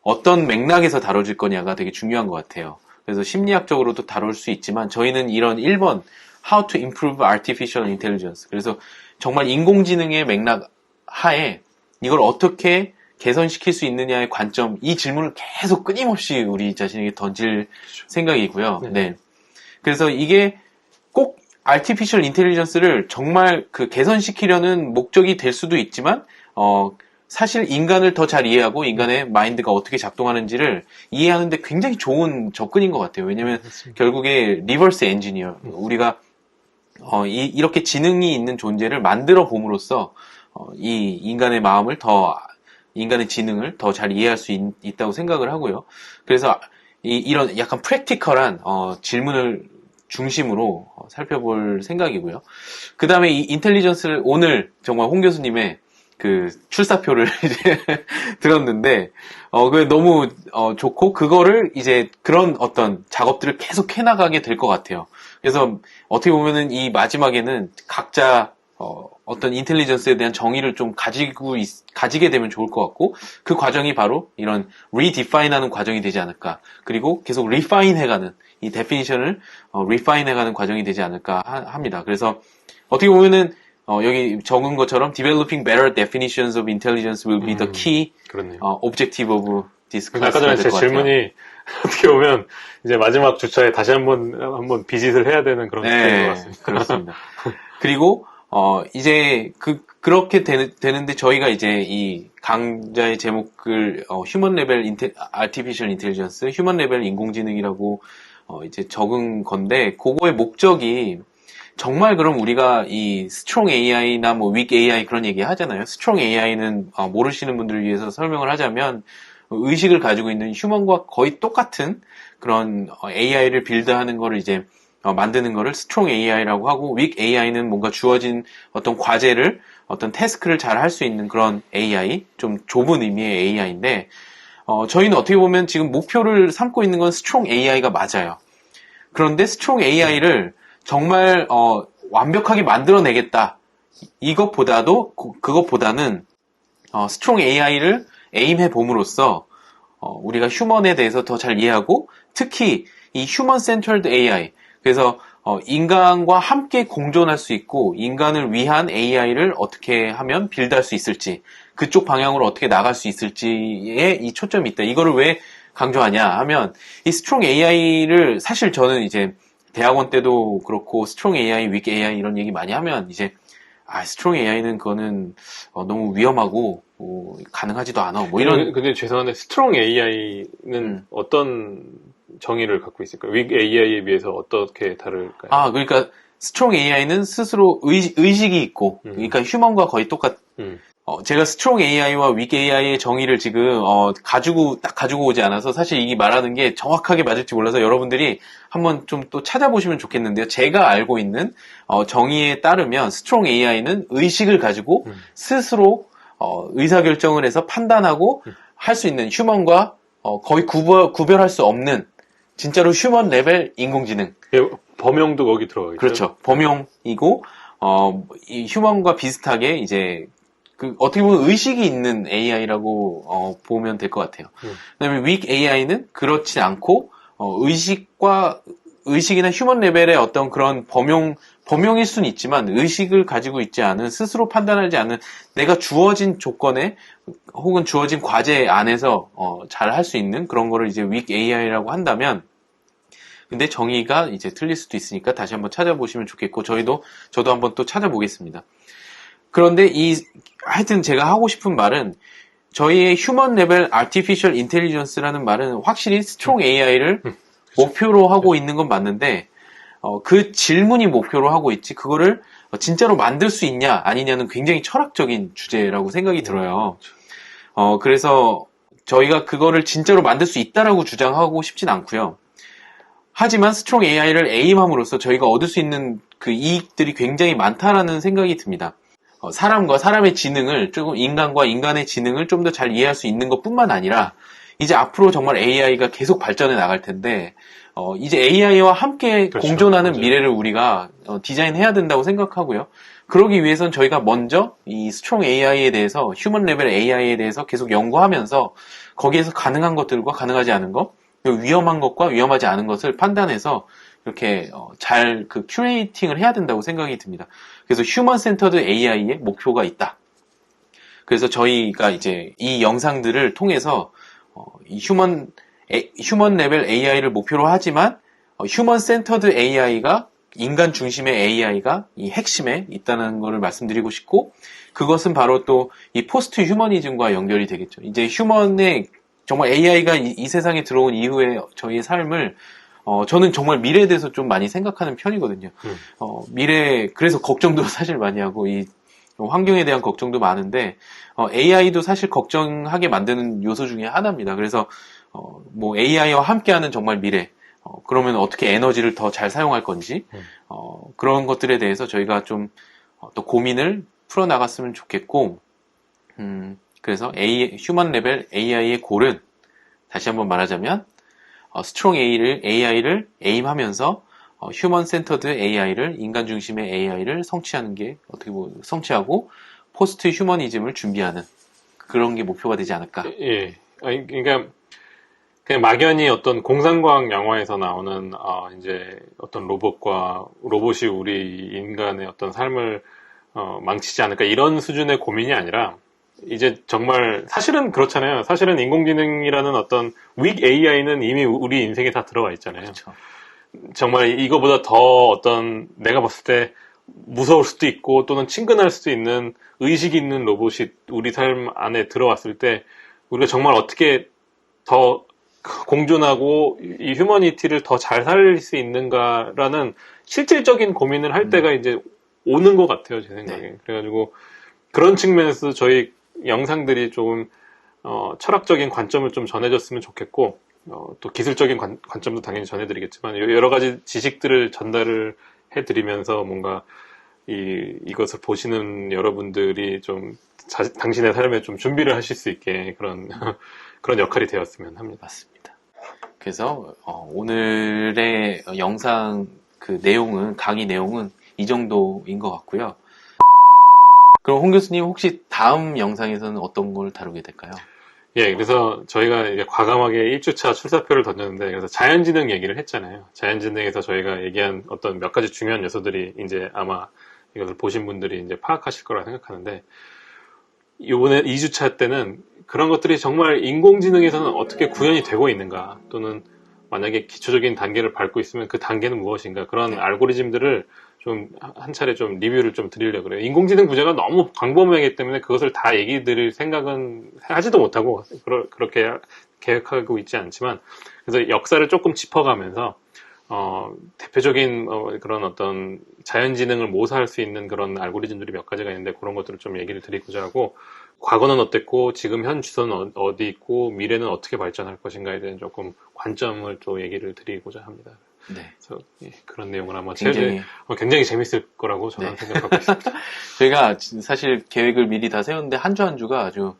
어떤 맥락에서 다뤄질 거냐가 되게 중요한 것 같아요. 그래서 심리학적으로도 다룰 수 있지만 저희는 이런 1번 How to improve artificial intelligence 그래서 정말 인공지능의 맥락 하에 이걸 어떻게 개선시킬 수 있느냐의 관점 이 질문을 계속 끊임없이 우리 자신에게 던질 생각이고요. 네. 그래서 이게 꼭 artificial intelligence를 정말 개선시키려는 목적이 될 수도 있지만 사실 인간을 더 잘 이해하고 인간의 마인드가 어떻게 작동하는지를 이해하는데 굉장히 좋은 접근인 것 같아요. 왜냐면 결국에 리버스 엔지니어 우리가 이렇게 지능이 있는 존재를 만들어 봄으로써 이 인간의 지능을 더 잘 이해할 수 있다고 생각을 하고요. 그래서 이런 약간 프랙티컬한 질문을 중심으로 살펴볼 생각이고요. 그 다음에 이 인텔리전스를 오늘 정말 홍 교수님의 출사표를 이제 들었는데, 그게 너무, 좋고, 그거를 이제 그런 어떤 작업들을 계속 해나가게 될 것 같아요. 그래서 어떻게 보면은 이 마지막에는 각자, 어떤 인텔리전스에 대한 정의를 좀 가지게 되면 좋을 것 같고, 그 과정이 바로 이런 redefine하는 과정이 되지 않을까. 그리고 계속 refine 해가는, 이 definition을 refine 해가는 과정이 되지 않을까 합니다. 그래서 어떻게 보면은 여기 적은 것처럼 developing better definitions of intelligence will be the key 그렇네요. objective of this 아까 class가 전에 될 제 것 같아요. 질문이 어떻게 보면 이제 마지막 주차에 다시 한번 비짓을 해야 되는 그런 스타일인 것 같습니다. 그렇습니다. 그리고 이제 그렇게 되는데 저희가 이제 이 강좌의 제목을 휴먼 레벨 아티피셜 인텔리전스, 휴먼 레벨 인공지능이라고 이제 적은 건데, 그거의 목적이 정말 그럼 우리가 이 스트롱 AI나 뭐 윅 AI 그런 얘기 하잖아요. 스트롱 AI는 모르시는 분들을 위해서 설명을 하자면, 의식을 가지고 있는 휴먼과 거의 똑같은 그런 AI를 빌드하는 거를 이제 만드는 거를 스트롱 AI라고 하고, 윅 AI는 뭔가 주어진 어떤 과제를, 어떤 태스크를 잘 할 수 있는 그런 AI, 좀 좁은 의미의 AI인데, 저희는 어떻게 보면 지금 목표를 삼고 있는 건 스트롱 AI가 맞아요. 그런데 스트롱 AI를 정말 완벽하게 만들어내겠다. 그것보다는 스트롱 AI를 에임해 봄으로써 우리가 휴먼에 대해서 더 잘 이해하고, 특히 이 휴먼 센터드 AI, 그래서 인간과 함께 공존할 수 있고 인간을 위한 AI를 어떻게 하면 빌드할 수 있을지, 그쪽 방향으로 어떻게 나갈 수 있을지에 이 초점이 있다. 이거를 왜 강조하냐 하면, 이 스트롱 AI를 사실 저는 이제 대학원 때도 그렇고 스트롱 AI, 윅 AI 이런 얘기 많이 하면 이제 스트롱 AI는 그거는 너무 위험하고 가능하지도 않아. 뭐 이런. 근데 죄송한데 스트롱 AI는 어떤 정의를 갖고 있을까요? 윅 AI에 비해서 어떻게 다를까요? 그러니까 스트롱 AI는 스스로 의식이 있고, 그러니까 휴먼과 거의 제가 스트롱 AI와 윅 AI의 정의를 지금 딱 가지고 오지 않아서 사실 이게 말하는 게 정확하게 맞을지 몰라서 여러분들이 한번 좀 또 찾아보시면 좋겠는데요. 제가 알고 있는 정의에 따르면 스트롱 AI는 의식을 가지고 스스로 의사결정을 해서 판단하고 할 수 있는, 휴먼과 거의 구별할 수 없는 진짜로 휴먼 레벨 인공지능. 범용도 거기 들어가 있죠. 그렇죠. 범용이고 이 휴먼과 비슷하게 이제 어떻게 보면 의식이 있는 AI라고 보면 될 것 같아요. 그다음에 윅 AI는 그렇지 않고 의식이나 휴먼 레벨의 어떤 그런 범용일 수는 있지만 의식을 가지고 있지 않은, 스스로 판단하지 않은, 내가 주어진 조건에 혹은 주어진 과제 안에서 잘 할 수 있는 그런 거를 이제 윅 AI라고 한다면, 근데 정의가 이제 틀릴 수도 있으니까 다시 한번 찾아보시면 좋겠고, 저도 한번 또 찾아보겠습니다. 그런데 하여튼 제가 하고 싶은 말은, 저희의 휴먼 레벨 아티피셜 인텔리전스라는 말은 확실히 스트롱 AI를 목표로 하고 있는 건 맞는데, 그 질문이 목표로 하고 있지, 그거를 진짜로 만들 수 있냐 아니냐는 굉장히 철학적인 주제라고 생각이 들어요. 그래서 저희가 그거를 진짜로 만들 수 있다라고 주장하고 싶진 않고요. 하지만 스트롱 AI를 에임함으로써 저희가 얻을 수 있는 그 이익들이 굉장히 많다라는 생각이 듭니다. 사람과 사람의 지능을, 조금 인간과 인간의 지능을 좀 더 잘 이해할 수 있는 것뿐만 아니라, 이제 앞으로 정말 AI가 계속 발전해 나갈 텐데, 이제 AI와 함께 그렇죠. 공존하는 맞아요. 미래를 우리가 디자인해야 된다고 생각하고요. 그러기 위해선 저희가 먼저 이 스트롱 AI에 대해서, 휴먼 레벨 AI에 대해서 계속 연구하면서 거기에서 가능한 것들과 가능하지 않은 것, 위험한 것과 위험하지 않은 것을 판단해서 이렇게 잘 큐레이팅을 해야 된다고 생각이 듭니다. 그래서 휴먼 센터드 AI의 목표가 있다. 그래서 저희가 이제 이 영상들을 통해서 이 휴먼 레벨 AI를 목표로 하지만 휴먼 센터드 AI가, 인간 중심의 AI가 이 핵심에 있다는 것을 말씀드리고 싶고, 그것은 바로 또 이 포스트 휴머니즘과 연결이 되겠죠. 이제 휴먼의 정말 AI가 이 세상에 들어온 이후에 저희의 삶을 저는 정말 미래에 대해서 좀 많이 생각하는 편이거든요. 그래서 걱정도 사실 많이 하고, 이 환경에 대한 걱정도 많은데, AI도 사실 걱정하게 만드는 요소 중에 하나입니다. 그래서, 뭐 AI와 함께하는 정말 미래, 그러면 어떻게 에너지를 더 잘 사용할 건지, 그런 것들에 대해서 저희가 좀 또 고민을 풀어나갔으면 좋겠고, 그래서 휴먼 레벨 AI의 골은, 다시 한번 말하자면, 스트롱 AI를 에임하면서 휴먼 센터드 AI를, 인간 중심의 AI를 성취하는 게, 어떻게 보면, 성취하고, 포스트 휴머니즘을 준비하는 그런 게 목표가 되지 않을까. 예. 아니, 그러니까, 그냥 막연히 어떤 공상과학 영화에서 나오는, 이제 어떤 로봇이 우리 인간의 어떤 삶을, 망치지 않을까 이런 수준의 고민이 아니라, 이제 정말, 사실은 그렇잖아요. 사실은 인공지능이라는 어떤 윅 AI는 이미 우리 인생에 다 들어와 있잖아요. 그렇죠. 정말 이거보다 더 어떤 내가 봤을 때 무서울 수도 있고 또는 친근할 수도 있는 의식 있는 로봇이 우리 삶 안에 들어왔을 때 우리가 정말 어떻게 더 공존하고 이 휴머니티를 더 잘 살릴 수 있는가라는 실질적인 고민을 할 때가 이제 오는 것 같아요, 제 생각에. 네. 그래가지고 그런 측면에서 저희 영상들이 조금 철학적인 관점을 좀 전해줬으면 좋겠고 또 기술적인 관점도 당연히 전해드리겠지만 여러 가지 지식들을 전달을 해드리면서 뭔가 이것을 보시는 여러분들이 좀 당신의 삶에 좀 준비를 하실 수 있게 그런 그런 역할이 되었으면 합니다. 맞습니다. 그래서 오늘의 영상 그 내용은, 강의 내용은 이 정도인 것 같고요. 그럼 홍 교수님 혹시 다음 영상에서는 어떤 걸 다루게 될까요? 예, 그래서 저희가 이제 과감하게 1주차 출사표를 던졌는데, 그래서 자연지능 얘기를 했잖아요. 자연지능에서 저희가 얘기한 어떤 몇 가지 중요한 요소들이 이제 아마 이것을 보신 분들이 이제 파악하실 거라 생각하는데, 이번에 2주차 때는 그런 것들이 정말 인공지능에서는 어떻게 구현이 되고 있는가, 또는 만약에 기초적인 단계를 밟고 있으면 그 단계는 무엇인가, 그런 알고리즘들을 좀 한 차례 좀 리뷰를 좀 드리려고 그래요. 인공지능 부재가 너무 광범위하기 때문에 그것을 다 얘기 드릴 생각은 하지도 못하고 그렇게 계획하고 있지 않지만 그래서 역사를 조금 짚어가면서 대표적인 그런 어떤 자연지능을 모사할 수 있는 그런 알고리즘들이 몇 가지가 있는데 그런 것들을 좀 얘기를 드리고자 하고 과거는 어땠고 지금 현 주소는 어디 있고 미래는 어떻게 발전할 것인가에 대한 조금 관점을 또 얘기를 드리고자 합니다. 네. 그래서 그런 내용을 아마 굉장히 재밌을 거라고 저는 네. 생각하고 있습니다. 저희가 사실 계획을 미리 다 세웠는데 한 주 한 주가 아주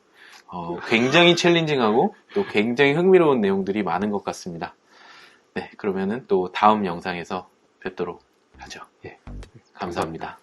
굉장히 챌린징하고 또 굉장히 흥미로운 내용들이 많은 것 같습니다. 네, 그러면은 또 다음 영상에서 뵙도록 하죠. 예. 감사합니다.